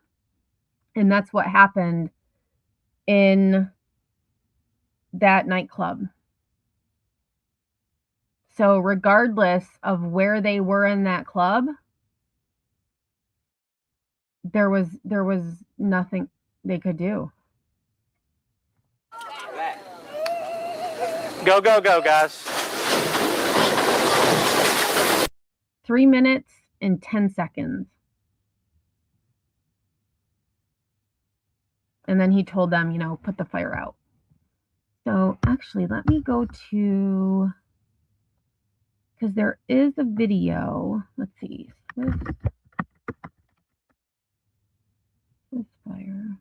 And that's what happened in that nightclub. So regardless of where they were in that club, there was nothing they could do. Go, go, go, guys. 3 minutes and 10 seconds. And then he told them, put the fire out. So actually, let me go to, because there is a video. Let's see. This fire.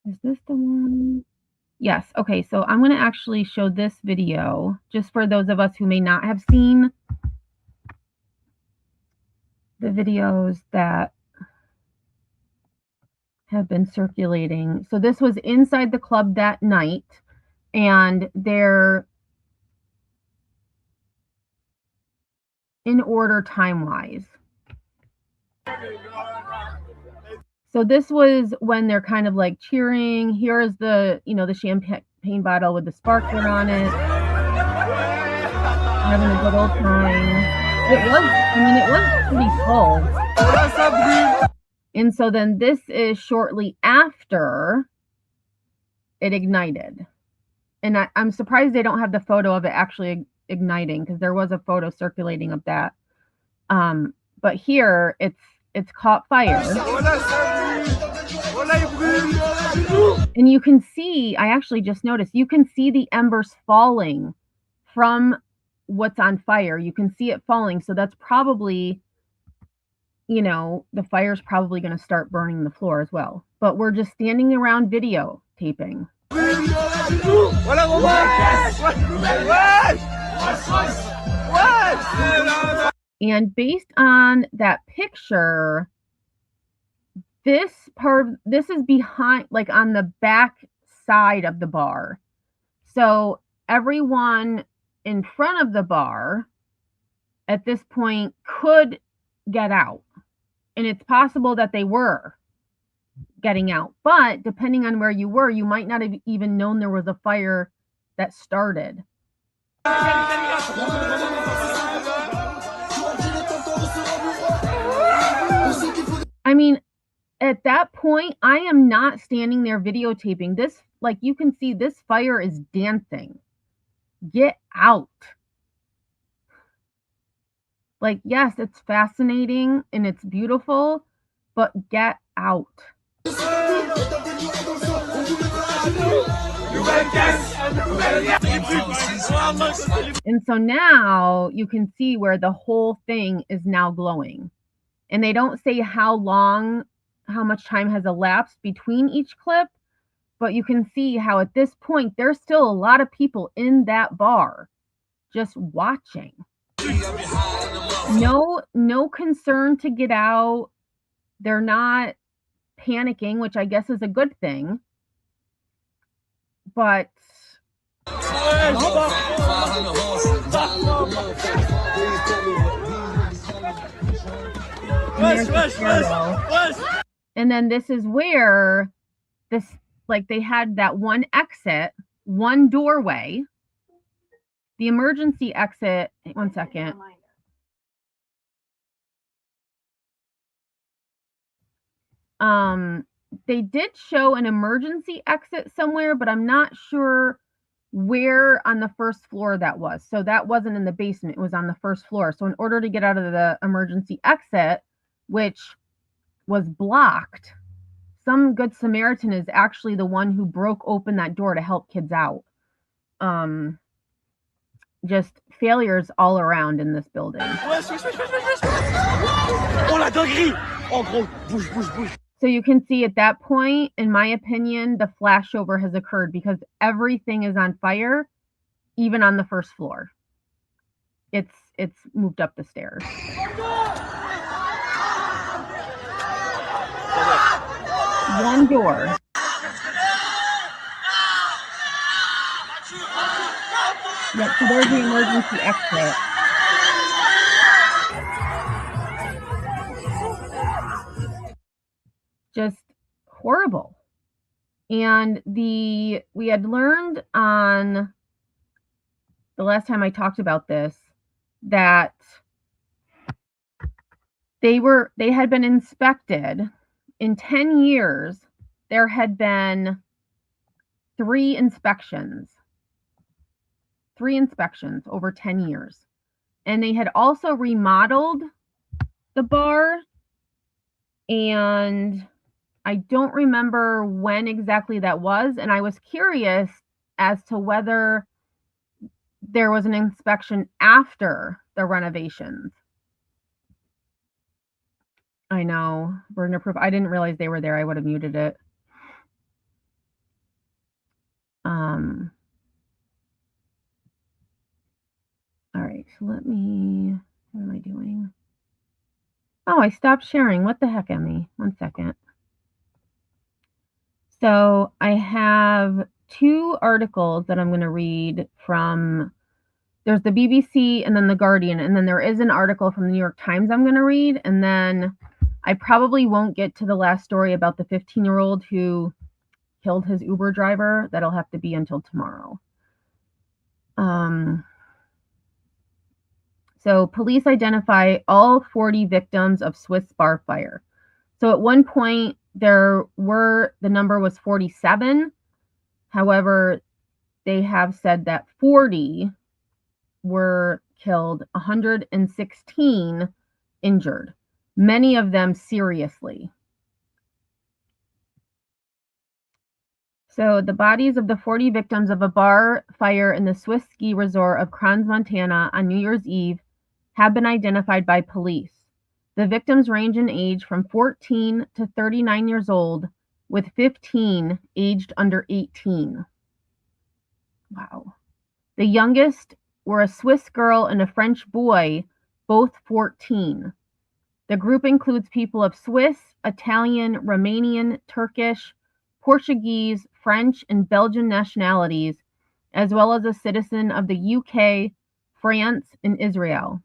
Is this the one? Yes. Okay. So I'm going to actually show this video just for those of us who may not have seen the videos that have been circulating. So this was inside the club that night, and they're in order time-wise. So this was when they're kind of like cheering. Here's the, the champagne bottle with the sparkler on it. Having a good old time. It was pretty full. And so then this is shortly after it ignited. And I'm surprised they don't have the photo of it actually igniting, because there was a photo circulating of that. But here it's caught fire. And you can see, I actually just noticed, you can see the embers falling from what's on fire. You can see it falling. So that's probably, you know, the fire's probably going to start burning the floor as well. But we're just standing around videotaping. And based on that picture, this is behind, like on the back side of the bar. So everyone in front of the bar at this point could get out. And it's possible that they were getting out. But depending on where you were, you might not have even known there was a fire that started. I mean, at that point, I am not standing there videotaping this. Like, you can see this fire is dancing. Get out. Like, yes, it's fascinating and it's beautiful, but get out. And so now you can see where the whole thing is now glowing. And they don't say how much time has elapsed between each clip, but you can see how at this point, there's still a lot of people in that bar just watching. No concern to get out. They're not panicking, which I guess is a good thing. But and then this is where this, like, they had that one exit, one doorway. The emergency exit, one second. They did show an emergency exit somewhere, but I'm not sure where on the first floor that was. So that wasn't in the basement, it was on the first floor. So in order to get out of the emergency exit, which was blocked, some good Samaritan is actually the one who broke open that door to help kids out. Just failures all around in this building. So you can see at that point, in my opinion, the flashover has occurred because everything is on fire, even on the first floor. It's moved up the stairs. One door. Yep, so there's the emergency exit. Just horrible. And we had learned on the last time I talked about this that they had been inspected. In 10 years, there had been 3 inspections over 10 years. And they had also remodeled the bar, and I don't remember when exactly that was. And I was curious as to whether there was an inspection after the renovations. I know, burden of proof. I didn't realize they were there. I would have muted it. All right, so what am I doing? Oh, I stopped sharing. What the heck, Emmy? 1 second. So I have 2 articles that I'm going to read from. There's the BBC and then the Guardian, and then there is an article from the New York Times I'm going to read, and then I probably won't get to the last story about the 15-year-old who killed his Uber driver. That'll have to be until tomorrow. So police identify all 40 victims of Swiss bar fire. So at one point the number was 47. However, they have said that 40 were killed, 116 injured, many of them seriously. So the bodies of the 40 victims of a bar fire in the Swiss ski resort of Crans, Montana on New Year's Eve have been identified by police. The victims range in age from 14 to 39 years old, with 15 aged under 18. Wow. The youngest were a Swiss girl and a French boy, both 14. The group includes people of Swiss, Italian, Romanian, Turkish, Portuguese, French, and Belgian nationalities, as well as a citizen of the UK, France, and Israel.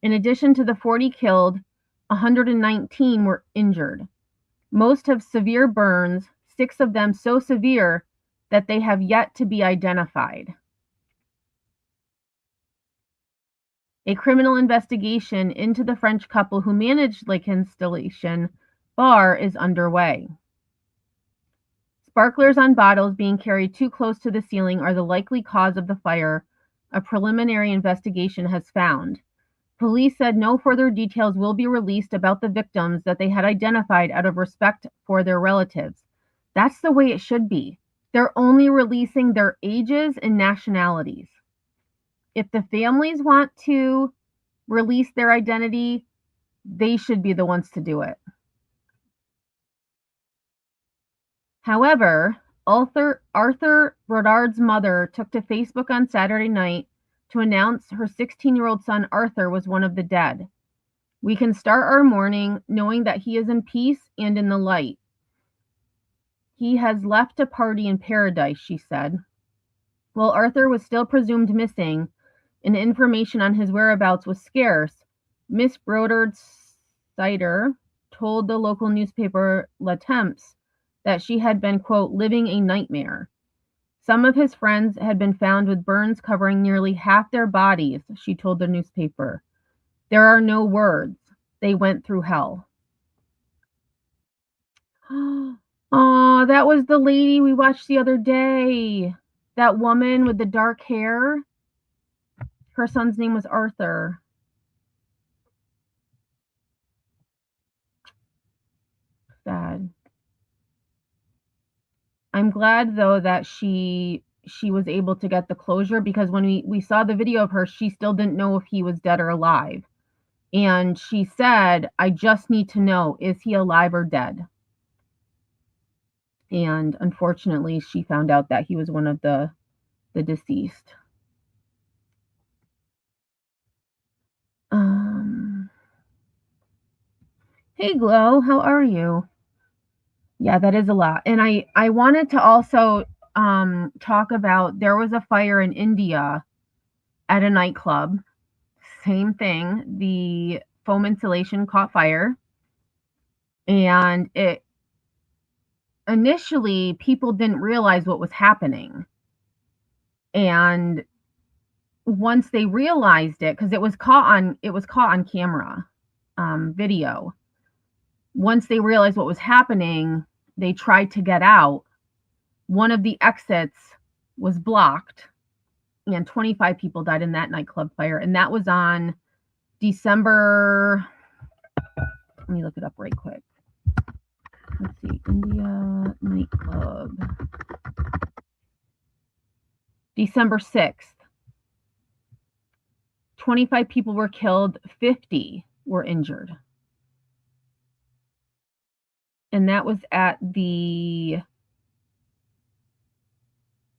In addition to the 40 killed, 119 were injured. Most have severe burns, 6 of them so severe that they have yet to be identified. A criminal investigation into the French couple who managed Lake Installation Bar is underway. Sparklers on bottles being carried too close to the ceiling are the likely cause of the fire, a preliminary investigation has found. Police said no further details will be released about the victims that they had identified out of respect for their relatives. That's the way it should be. They're only releasing their ages and nationalities. If the families want to release their identity, they should be the ones to do it. However, Arthur Brodard's mother took to Facebook on Saturday night to announce her 16-year-old son Arthur was one of the dead. We can start our morning knowing that he is in peace and in the light. He has left to party in paradise, she said. While Arthur was still presumed missing and information on his whereabouts was scarce, Miss Brodard's cider told the local newspaper Le Temps that she had been, quote, living a nightmare. Some of his friends had been found with burns covering nearly half their bodies, she told the newspaper. There are no words. They went through hell. Oh, that was the lady we watched the other day. That woman with the dark hair. Her son's name was Arthur. Sad. I'm glad though that she was able to get the closure, because when we saw the video of her, she still didn't know if he was dead or alive. And she said, I just need to know, is he alive or dead? And unfortunately, she found out that he was one of the deceased. Hey, Glow, how are you? Yeah, that is a lot. And I wanted to also talk about, there was a fire in India at a nightclub. Same thing. The foam insulation caught fire. And initially people didn't realize what was happening. And once they realized it, because it was caught on camera, video. Once they realized what was happening, they tried to get out. One of the exits was blocked, and 25 people died in that nightclub fire. And that was on December. Let me look it up right quick. Let's see. India nightclub. December 6th. 25 people were killed, 50 were injured. And that was at the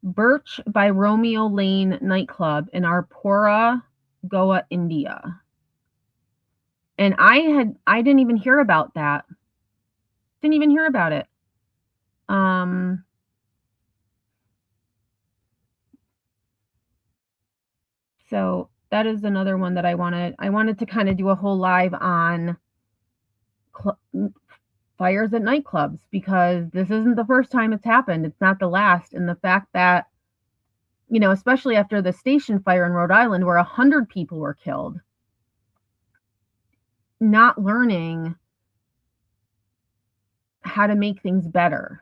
Birch by Romeo Lane nightclub in Arpora, Goa, India. And I didn't even hear about that. Didn't even hear about it. So that is another one that I wanted to kind of do a whole live on fires at nightclubs, because this isn't the first time it's happened. It's not the last. And the fact that, you know, especially after the station fire in Rhode Island where 100 people were killed, not learning how to make things better.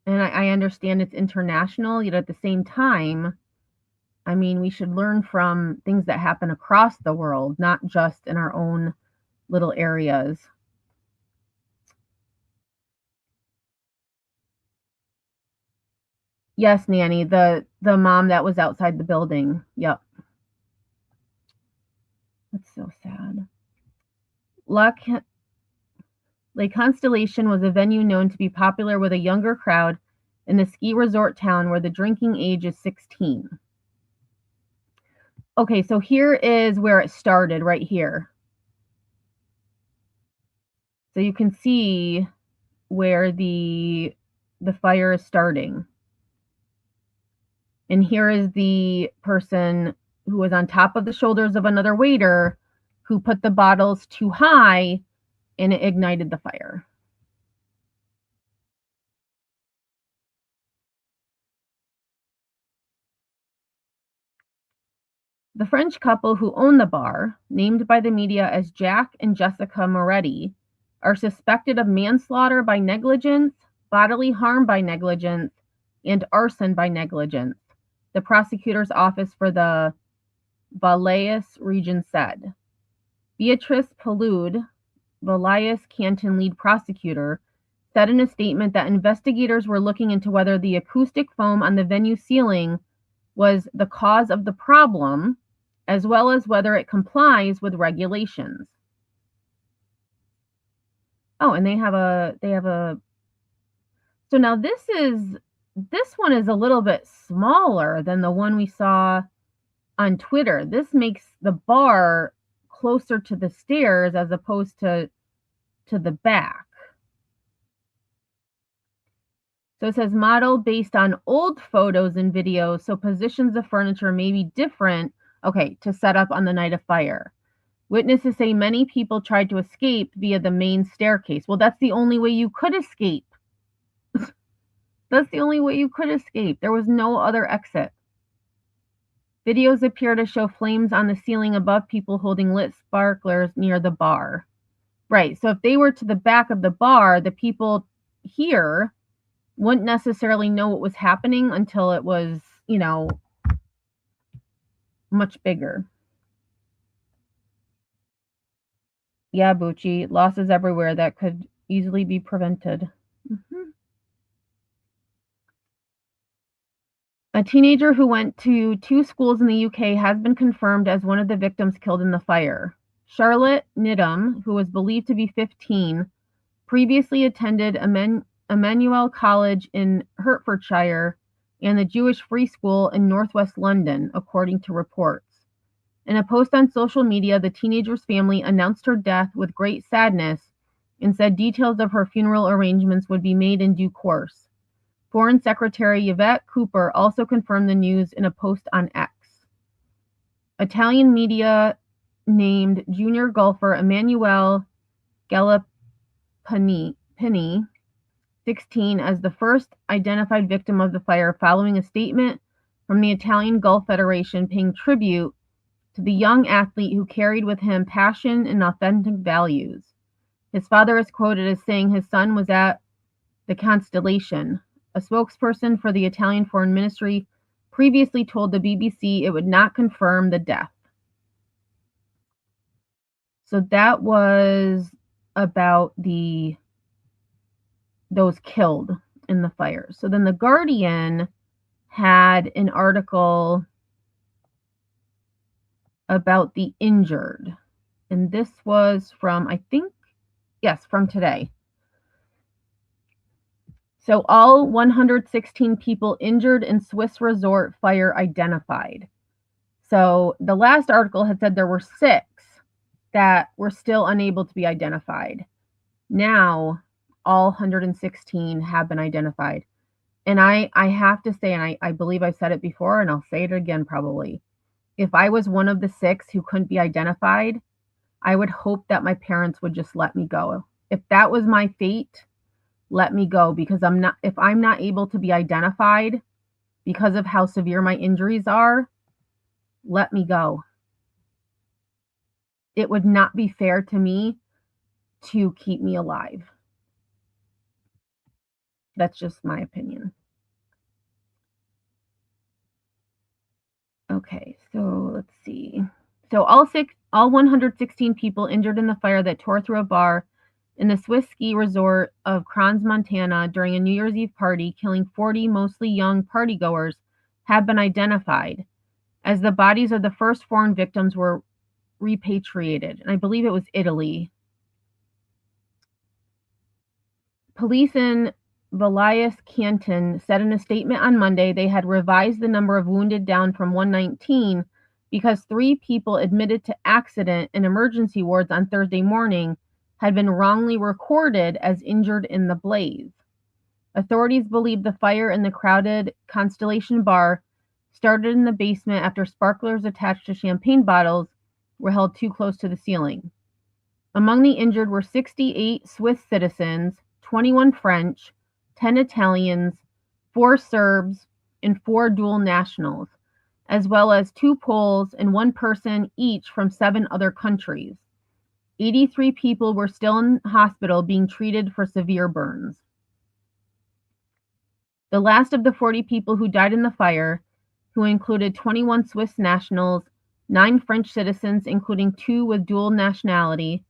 And I understand it's international, yet at the same time, I mean, we should learn from things that happen across the world, not just in our own little areas. Yes, Nanny, the mom that was outside the building. Yep. That's so sad. Lake Constellation was a venue known to be popular with a younger crowd in the ski resort town where the drinking age is 16. Okay, so here is where it started, right here. So you can see where the fire is starting. And here is the person who was on top of the shoulders of another waiter who put the bottles too high and it ignited the fire. The French couple who own the bar, named by the media as Jack and Jessica Moretti, are suspected of manslaughter by negligence, bodily harm by negligence, and arson by negligence, the prosecutor's office for the Valais region said. Beatrice Palude, Valais Canton lead prosecutor, said in a statement that investigators were looking into whether the acoustic foam on the venue ceiling was the cause of the problem, as well as whether it complies with regulations. Oh, and they have a so now this one is a little bit smaller than the one we saw on Twitter. This makes the bar closer to the stairs as opposed to the back. So it says model based on old photos and videos, so positions of furniture may be different, okay, to set up on the night of fire. Witnesses say many people tried to escape via the main staircase. Well, that's the only way you could escape. That's the only way you could escape. There was no other exit. Videos appear to show flames on the ceiling above people holding lit sparklers near the bar. Right, so if they were to the back of the bar, the people here wouldn't necessarily know what was happening until it was, you know, much bigger. Yeah, Bucci, losses everywhere that could easily be prevented. Mm-hmm. A teenager who went to 2 schools in the UK has been confirmed as one of the victims killed in the fire. Charlotte Nidham, who was believed to be 15, previously attended Emmanuel College in Hertfordshire and the Jewish Free School in northwest London, according to reports. In a post on social media, the teenager's family announced her death with great sadness and said details of her funeral arrangements would be made in due course. Foreign Secretary Yvette Cooper also confirmed the news in a post on X. Italian media named junior golfer Emanuele Galopini, 16, as the first identified victim of the fire following a statement from the Italian Golf Federation paying tribute to the young athlete who carried with him passion and authentic values. His father is quoted as saying his son was at the Constellation. A spokesperson for the Italian Foreign Ministry previously told the BBC it would not confirm the death. So that was about those killed in the fire. So then the Guardian had an article about the injured. And this was from, I think, yes, from today. So all 116 people injured in Swiss resort fire identified. So the last article had said there were 6 that were still unable to be identified. Now, all 116 have been identified. And I have to say, and I believe I said it before, and I'll say it again probably, if I was one of the 6 who couldn't be identified, I would hope that my parents would just let me go. If that was my fate, let me go, because if I'm not able to be identified because of how severe my injuries are, let me go. It would not be fair to me to keep me alive. That's just my opinion. Okay, so let's see. So all 116 people injured in the fire that tore through a bar in the Swiss ski resort of Crans, Montana, during a New Year's Eve party, killing 40 mostly young partygoers, have been identified, as the bodies of the first foreign victims were repatriated. And I believe it was Italy. Police in Valais Canton said in a statement on Monday they had revised the number of wounded down from 119 because 3 people admitted to accident in emergency wards on Thursday morning had been wrongly recorded as injured in the blaze. Authorities believe the fire in the crowded Constellation bar started in the basement after sparklers attached to champagne bottles were held too close to the ceiling. Among the injured were 68 Swiss citizens, 21 French, 10 Italians, 4 Serbs, and 4 dual nationals, as well as 2 Poles and 1 person each from 7 other countries. 83 people were still in hospital being treated for severe burns. The last of the 40 people who died in the fire, who included 21 Swiss nationals, 9 French citizens, including 2 with dual nationality,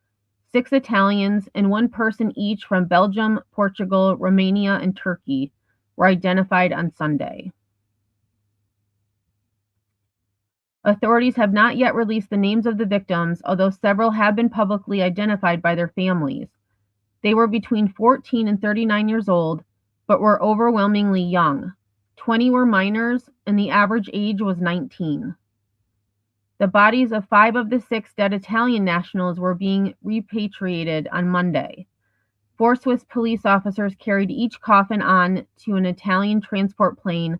6 Italians, and 1 person each from Belgium, Portugal, Romania, and Turkey, were identified on Sunday. Authorities have not yet released the names of the victims, although several have been publicly identified by their families. They were between 14 and 39 years old, but were overwhelmingly young. 20 were minors, and the average age was 19. The bodies of 5 of the 6 dead Italian nationals were being repatriated on Monday. 4 Swiss police officers carried each coffin on to an Italian transport plane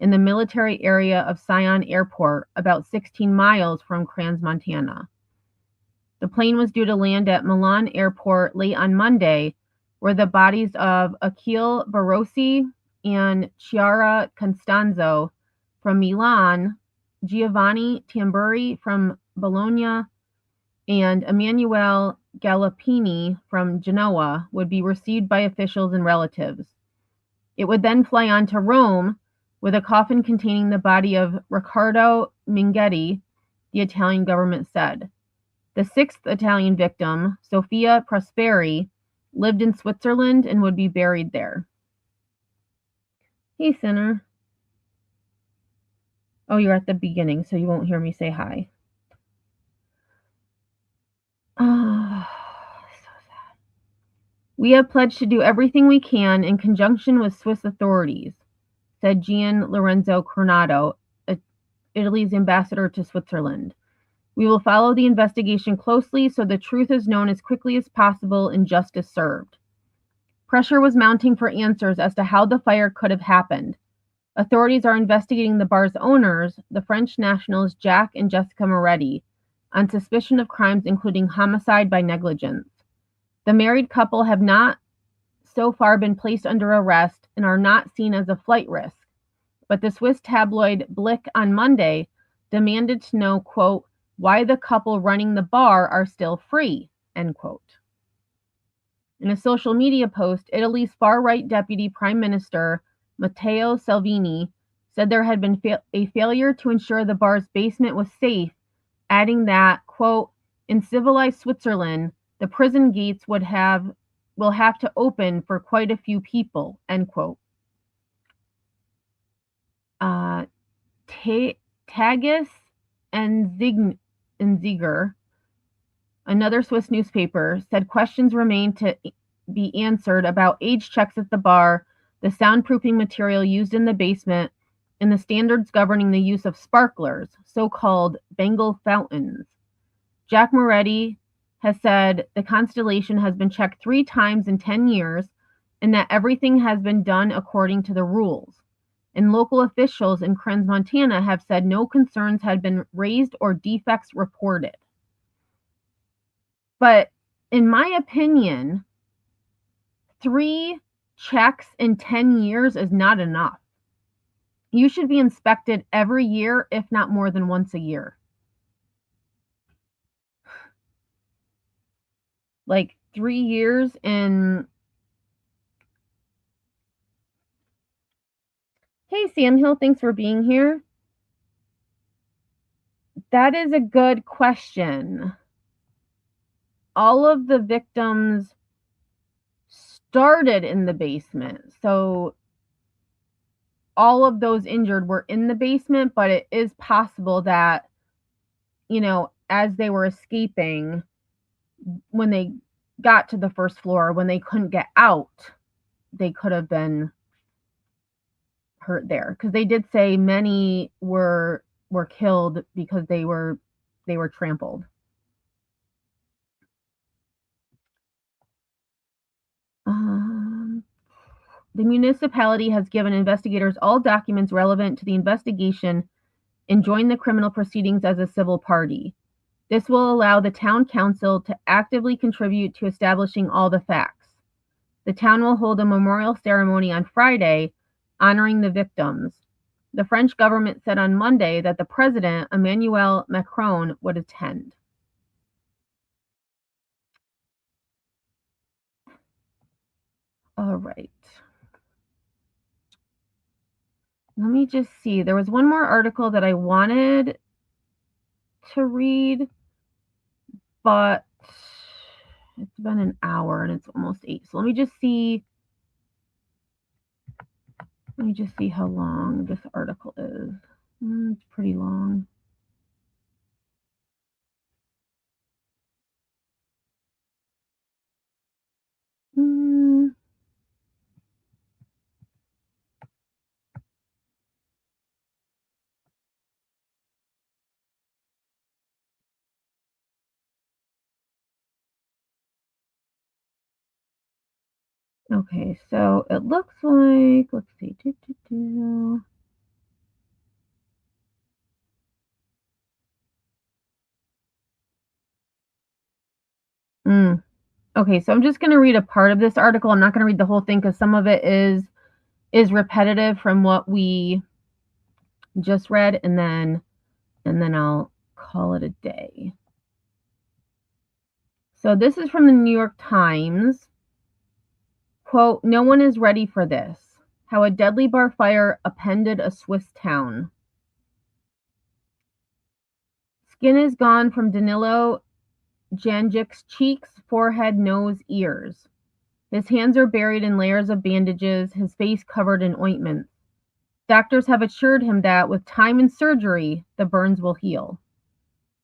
in the military area of Sion Airport, about 16 miles from Crans, Montana. The plane was due to land at Milan Airport late on Monday, where the bodies of Achille Barossi and Chiara Costanzo from Milan, Giovanni Tamburi from Bologna, and Emanuele Gallipini from Genoa would be received by officials and relatives. It would then fly on to Rome with a coffin containing the body of Riccardo Minghetti, the Italian government said. The 6th Italian victim, Sofia Prosperi, lived in Switzerland and would be buried there. Hey, Sinner. Oh, you're at the beginning, so you won't hear me say hi. Oh, so sad. We have pledged to do everything we can in conjunction with Swiss authorities, said Gian Lorenzo Coronado, Italy's ambassador to Switzerland. We will follow the investigation closely so the truth is known as quickly as possible and justice served. Pressure was mounting for answers as to how the fire could have happened. Authorities are investigating the bar's owners, the French nationals Jack and Jessica Moretti, on suspicion of crimes including homicide by negligence. The married couple have not so far been placed under arrest and are not seen as a flight risk. But the Swiss tabloid Blick on Monday demanded to know, quote, why the couple running the bar are still free, end quote. In a social media post, Italy's far-right deputy prime minister, Matteo Salvini, said there had been a failure to ensure the bar's basement was safe, adding that, quote, in civilized Switzerland, the prison gates will have to open for quite a few people, end quote. Tages and Ziger, another Swiss newspaper, said questions remain to be answered about age checks at the bar, the soundproofing material used in the basement, and the standards governing the use of sparklers, so-called Bengal fountains. Jack Moretti has said the Constellation has been checked 3 times in 10 years and that everything has been done according to the rules. And local officials in Crans, Montana have said no concerns had been raised or defects reported. But in my opinion, 3 checks in 10 years is not enough. You should be inspected every year, if not more than once a year. Like 3 years in... Hey, Sam Hill, thanks for being here. That is a good question. All of the victims started in the basement. So all of those injured were in the basement, but it is possible that, as they were escaping, when they got to the first floor, when they couldn't get out, they could have been hurt there, because they did say many were killed because they were trampled. The municipality has given investigators all documents relevant to the investigation and joined the criminal proceedings as a civil party. This will allow the town council to actively contribute to establishing all the facts. The town will hold a memorial ceremony on Friday honoring the victims. The French government said on Monday that the president, Emmanuel Macron, would attend. All right. Let me just see. There was one more article that I wanted to read, but it's been an hour and it's almost 8. So let me just see how long this article is. It's pretty long. Okay, so it looks like, let's see. Okay, so I'm just going to read a part of this article. I'm not going to read the whole thing because some of it is repetitive from what we just read, and then I'll call it a day. So this is from the New York Times. Quote, "No one is ready for this. How a deadly bar fire upended a Swiss town." Skin is gone from Danilo Janjic's cheeks, forehead, nose, ears. His hands are buried in layers of bandages, his face covered in ointment. Doctors have assured him that, with time and surgery, the burns will heal.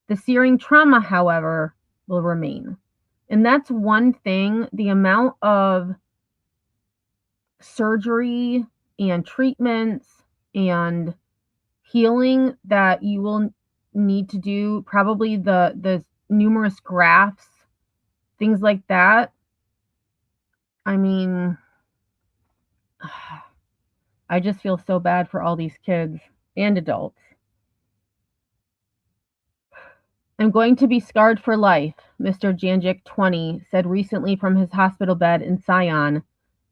The searing trauma, however, will remain. And that's one thing, the amount of surgery and treatments and healing that you will need to do, probably the numerous grafts, things like that. I mean, I just feel so bad for all these kids and adults. "I'm going to be scarred for life," Mr. Janjic, 20, said recently from his hospital bed in Sion,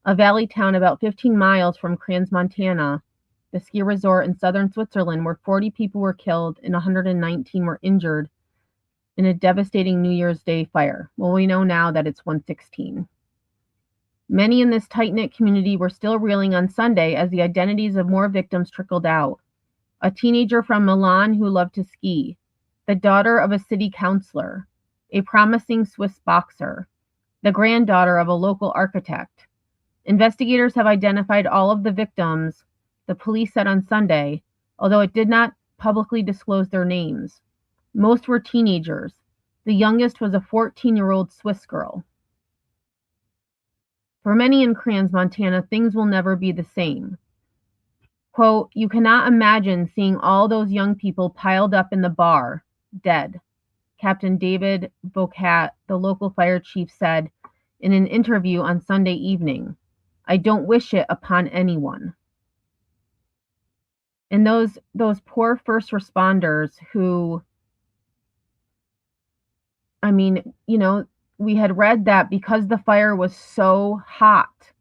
a valley town about 15 miles from Crans-Montana, the ski resort in southern Switzerland where 40 people were killed and 119 were injured in a devastating New Year's Day fire. Well, we know now that it's 116. Many in this tight-knit community were still reeling on Sunday as the identities of more victims trickled out. A teenager from Milan who loved to ski, the daughter of a city councilor, a promising Swiss boxer, the granddaughter of a local architect. Investigators have identified all of the victims, the police said on Sunday, although it did not publicly disclose their names. Most were teenagers. The youngest was a 14-year-old Swiss girl. For many in Crans-Montana, things will never be the same. Quote, "You cannot imagine seeing all those young people piled up in the bar, dead," Captain David Bocat, the local fire chief, said in an interview on Sunday evening. "I don't wish it upon anyone." And those poor first responders who, I mean, we had read that because the fire was so hot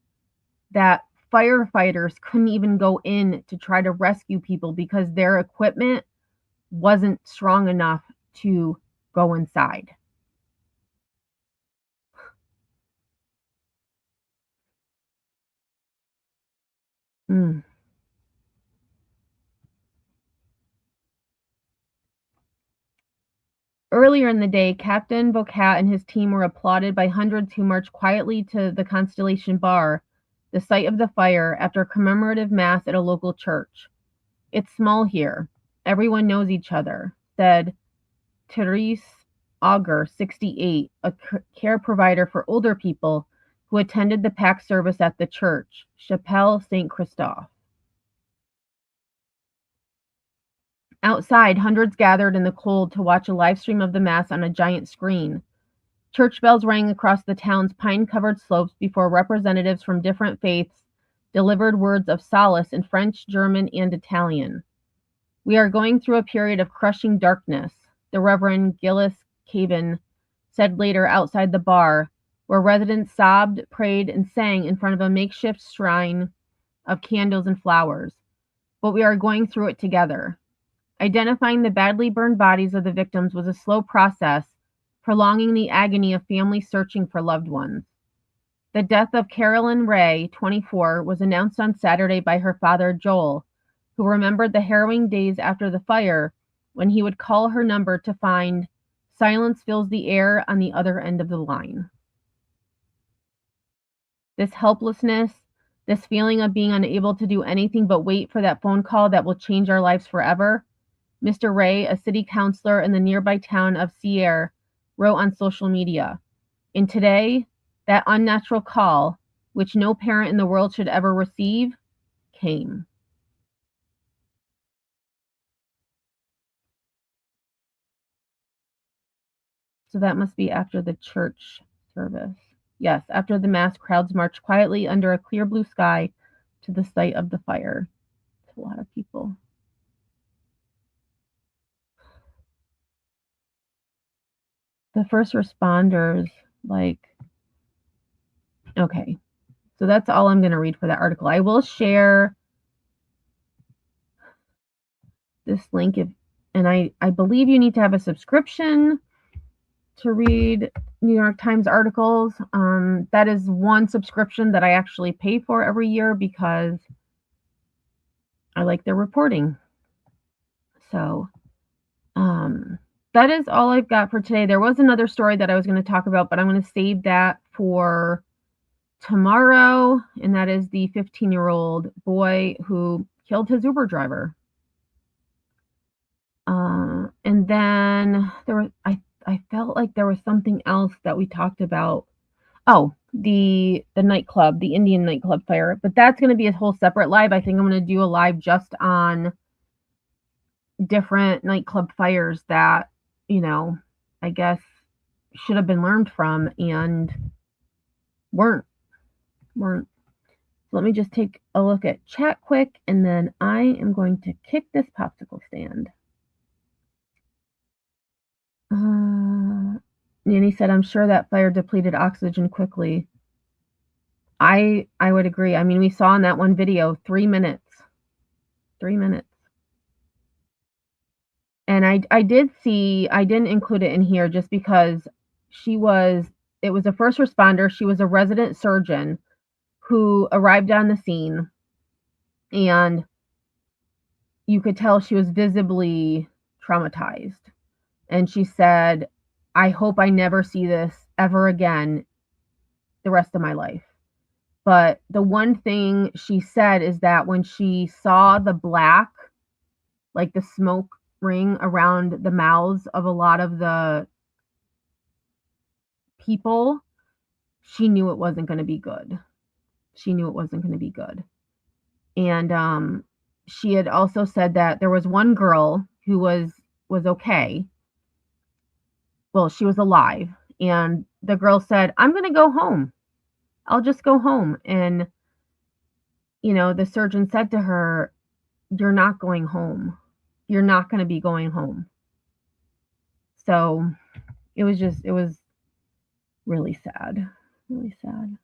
that firefighters couldn't even go in to try to rescue people because their equipment wasn't strong enough to go inside. Earlier in the day, Captain Bocat and his team were applauded by hundreds who marched quietly to the Constellation Bar, the site of the fire, after a commemorative mass at a local church. "It's small here. Everyone knows each other," said Therese Auger, 68, a care provider for older people who attended the packed service at the church, Chapelle Saint Christophe. Outside, hundreds gathered in the cold to watch a live stream of the Mass on a giant screen. Church bells rang across the town's pine-covered slopes before representatives from different faiths delivered words of solace in French, German, and Italian. "We are going through a period of crushing darkness," the Reverend Gillis Caven said later outside the bar, where residents sobbed, prayed, and sang in front of a makeshift shrine of candles and flowers. "But we are going through it together." Identifying the badly burned bodies of the victims was a slow process, prolonging the agony of families searching for loved ones. The death of Carolyn Ray, 24, was announced on Saturday by her father, Joel, who remembered the harrowing days after the fire when he would call her number to find silence fills the air on the other end of the line. This helplessness, this feeling of being unable to do anything but wait for that phone call that will change our lives forever, Mr. Ray, a city councilor in the nearby town of Sierre, wrote on social media. And today, that unnatural call, which no parent in the world should ever receive, came. So that must be after the church service. Yes, after the mass, crowds marched quietly under a clear blue sky to the site of the fire. It's a lot of people. The first responders, okay. So that's all I'm going to read for that article. I will share this link and I believe you need to have a subscription to read New York Times articles. That is one subscription that I actually pay for every year because I like their reporting. So that is all I've got for today. There was another story that I was going to talk about, but I'm going to save that for tomorrow, and that is the 15-year-old boy who killed his Uber driver. And then I felt like there was something else that we talked about. Oh, the nightclub, the Indian nightclub fire, but that's going to be a whole separate live. I think I'm going to do a live just on different nightclub fires that, I guess should have been learned from and weren't. So let me just take a look at chat quick, and then I am going to kick this popsicle stand. Nanny said, "I'm sure that fire depleted oxygen quickly." I would agree. I mean, we saw in that one video 3 minutes. 3 minutes. And I did see, I didn't include it in here just because it was a first responder. She was a resident surgeon who arrived on the scene, and you could tell she was visibly traumatized. And she said, "I hope I never see this ever again the rest of my life." But the one thing she said is that when she saw the black, like the smoke ring around the mouths of a lot of the people, she knew it wasn't going to be good. She knew it wasn't going to be good. And she had also said that there was one girl who was okay. Well, she was alive. And the girl said, "I'm going to go home. I'll just go home." And, the surgeon said to her, "You're not going home. You're not going to be going home." So it was really sad. Really sad.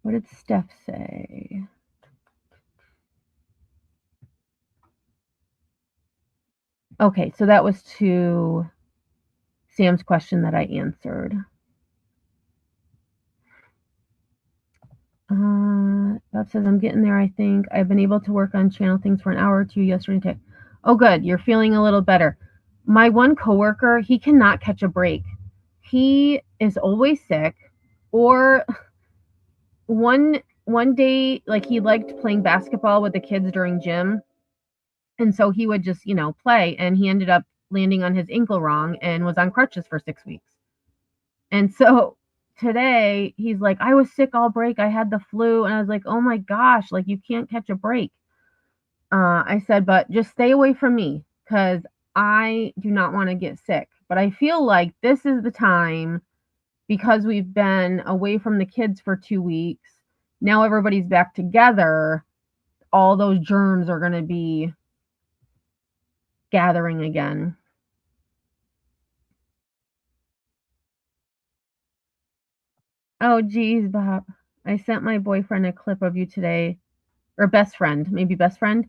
What did Steph say? Okay, so that was to Sam's question that I answered. Bob says, "I'm getting there, I think. I've been able to work on channel things for an hour or two yesterday. Oh, good. You're feeling a little better. My one coworker, he cannot catch a break. He is always sick, or one day, like, he liked playing basketball with the kids during gym, and so he would just, play, and he ended up landing on his ankle wrong and was on crutches for 6 weeks. And so today he's like, I was sick all break. I had the flu. And I was like, oh my gosh, like, you can't catch a break. I said, but just stay away from me because I do not want to get sick. But I feel like this is the time, because we've been away from the kids for 2 weeks. Now everybody's back together. All those germs are going to be gathering again. Oh, geez, Bob. I sent my boyfriend a clip of you today. Or best friend, maybe best friend.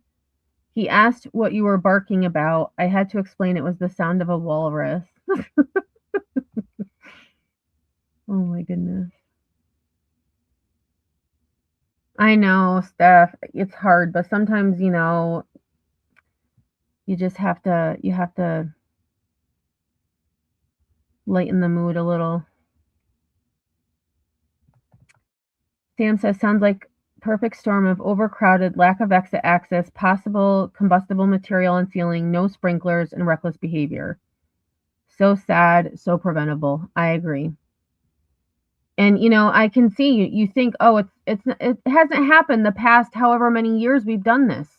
He asked what you were barking about. I had to explain it was the sound of a walrus. Oh my goodness. I know, Steph. It's hard, but sometimes, you just have to lighten the mood a little. Sam says, sounds like perfect storm of overcrowded, lack of exit access, possible combustible material and ceiling, no sprinklers, and reckless behavior. So sad, so preventable. I agree. And I can see you think, oh, it hasn't happened the past however many years we've done this.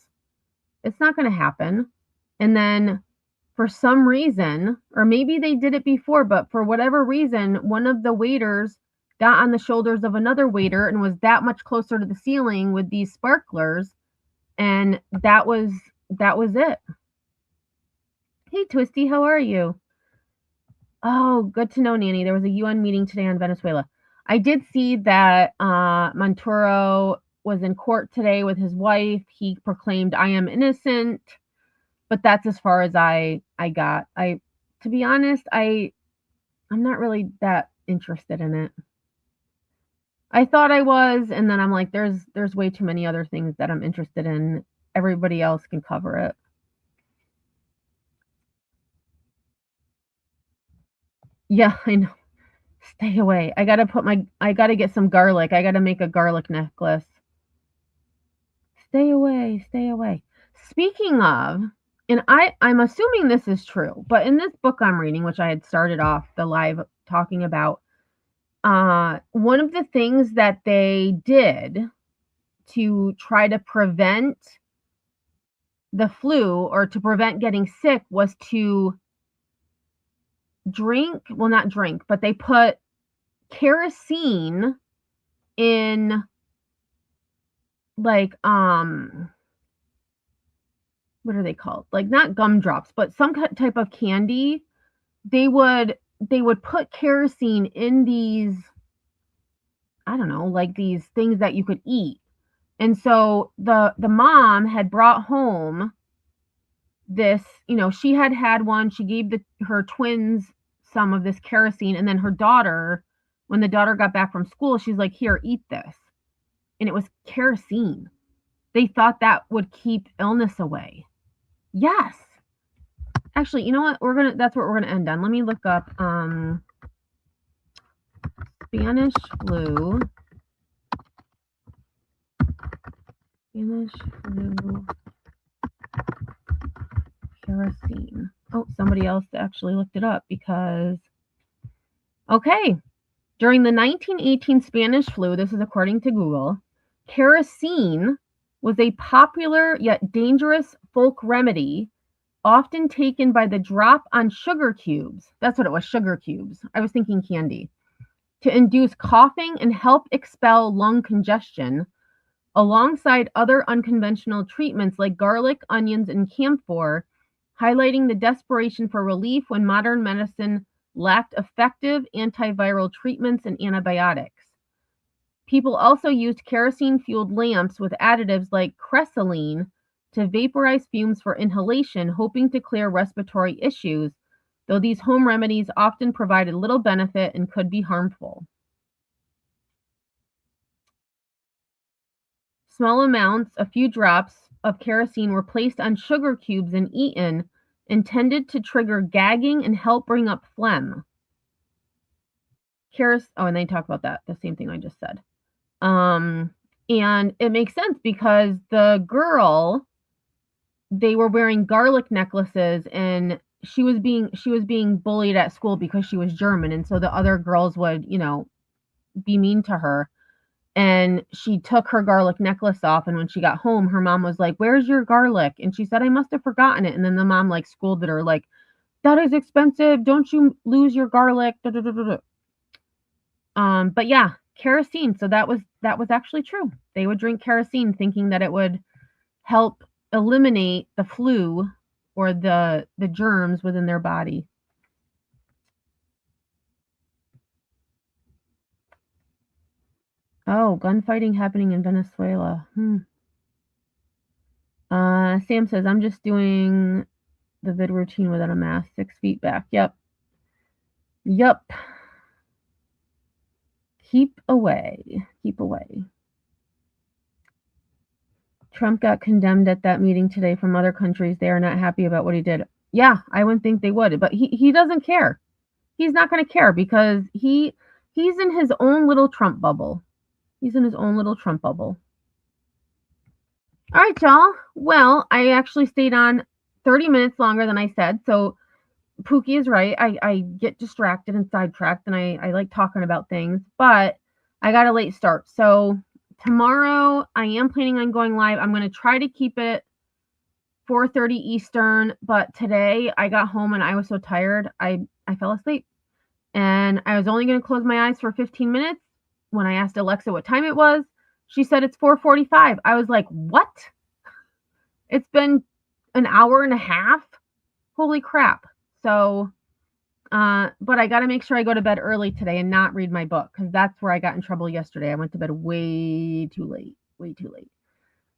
It's not going to happen. And then for some reason, or maybe they did it before, but for whatever reason, one of the waiters got on the shoulders of another waiter and was that much closer to the ceiling with these sparklers, and that was it. Hey, Twisty, how are you? Oh, good to know, Nanny. There was a UN meeting today on Venezuela. I did see that Monturo was in court today with his wife. He proclaimed, I am innocent, but that's as far as I got. To be honest, I'm not really that interested in it. I thought I was, and then I'm like, there's way too many other things that I'm interested in. Everybody else can cover it. Yeah, I know. Stay away. I gotta get some garlic. I gotta make a garlic necklace. Stay away, stay away. Speaking of, and I'm assuming this is true, but in this book I'm reading, which I had started off the live talking about, one of the things that they did to try to prevent the flu or to prevent getting sick was to not drink, but they put kerosene in, like, what are they called? Like, not gumdrops, but some type of candy. They would put kerosene in these, I don't know, like these things that you could eat. And so the mom had brought home this, she had one. She gave her twins some of this kerosene, and then her daughter, when the daughter got back from school, she's like, here, eat this. And it was kerosene. They thought that would keep illness away. Yes. Actually, you know what? That's what we're gonna end on. Let me look up Spanish flu. Spanish flu kerosene. Oh, somebody else actually looked it up because, okay, during the 1918 Spanish flu, this is according to Google, kerosene was a popular yet dangerous folk remedy, often taken by the drop on sugar cubes. That's what it was, sugar cubes. I was thinking candy. To induce coughing and help expel lung congestion, alongside other unconventional treatments like garlic, onions, and camphor, highlighting the desperation for relief when modern medicine lacked effective antiviral treatments and antibiotics. People also used kerosene-fueled lamps with additives like cresoline to vaporize fumes for inhalation, hoping to clear respiratory issues, though these home remedies often provided little benefit and could be harmful. Small amounts, a few drops, of kerosene were placed on sugar cubes and eaten, intended to trigger gagging and help bring up phlegm. And they talk about that, the same thing I just said. And it makes sense because the girl, they were wearing garlic necklaces, and she was being bullied at school because she was German, and so the other girls would, be mean to her. And she took her garlic necklace off, and when she got home, her mom was like, "Where's your garlic?" And she said, "I must have forgotten it." And then the mom like scolded her like, "That is expensive. Don't you lose your garlic." Da, da, da, da, da. But yeah, kerosene. So that was actually true. They would drink kerosene thinking that it would help eliminate the flu or the germs within their body. Oh, gunfighting happening in Venezuela. Sam says, I'm just doing the vid routine without a mask, 6 feet back. Yep. Keep away. Trump got condemned at that meeting today from other countries. They are not happy about what he did. Yeah, I wouldn't think they would, but he doesn't care. He's not going to care because he's in his own little Trump bubble. All right, y'all. Well, I actually stayed on 30 minutes longer than I said. So Pookie is right. I get distracted and sidetracked, and I like talking about things, but I got a late start. So tomorrow I am planning on going live. I'm going to try to keep it 4:30 Eastern, but today I got home and I was so tired. I fell asleep, and I was only going to close my eyes for 15 minutes. When I asked Alexa what time it was, she said it's 4:45. I was like, what? It's been an hour and a half? Holy crap. So, but I got to make sure I go to bed early today and not read my book, because that's where I got in trouble yesterday. I went to bed way too late.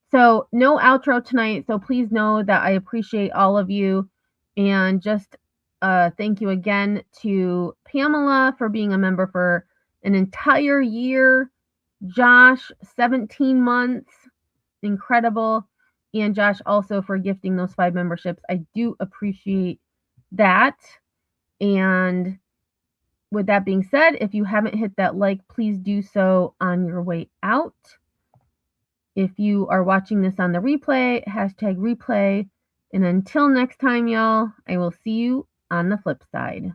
So no outro tonight. So please know that I appreciate all of you, and just thank you again to Pamela for being a member for an entire year. Josh, 17 months. Incredible. And Josh also for gifting those 5 memberships. I do appreciate that. And with that being said, if you haven't hit that like, please do so on your way out. If you are watching this on the replay, #replay. And until next time, y'all, I will see you on the flip side.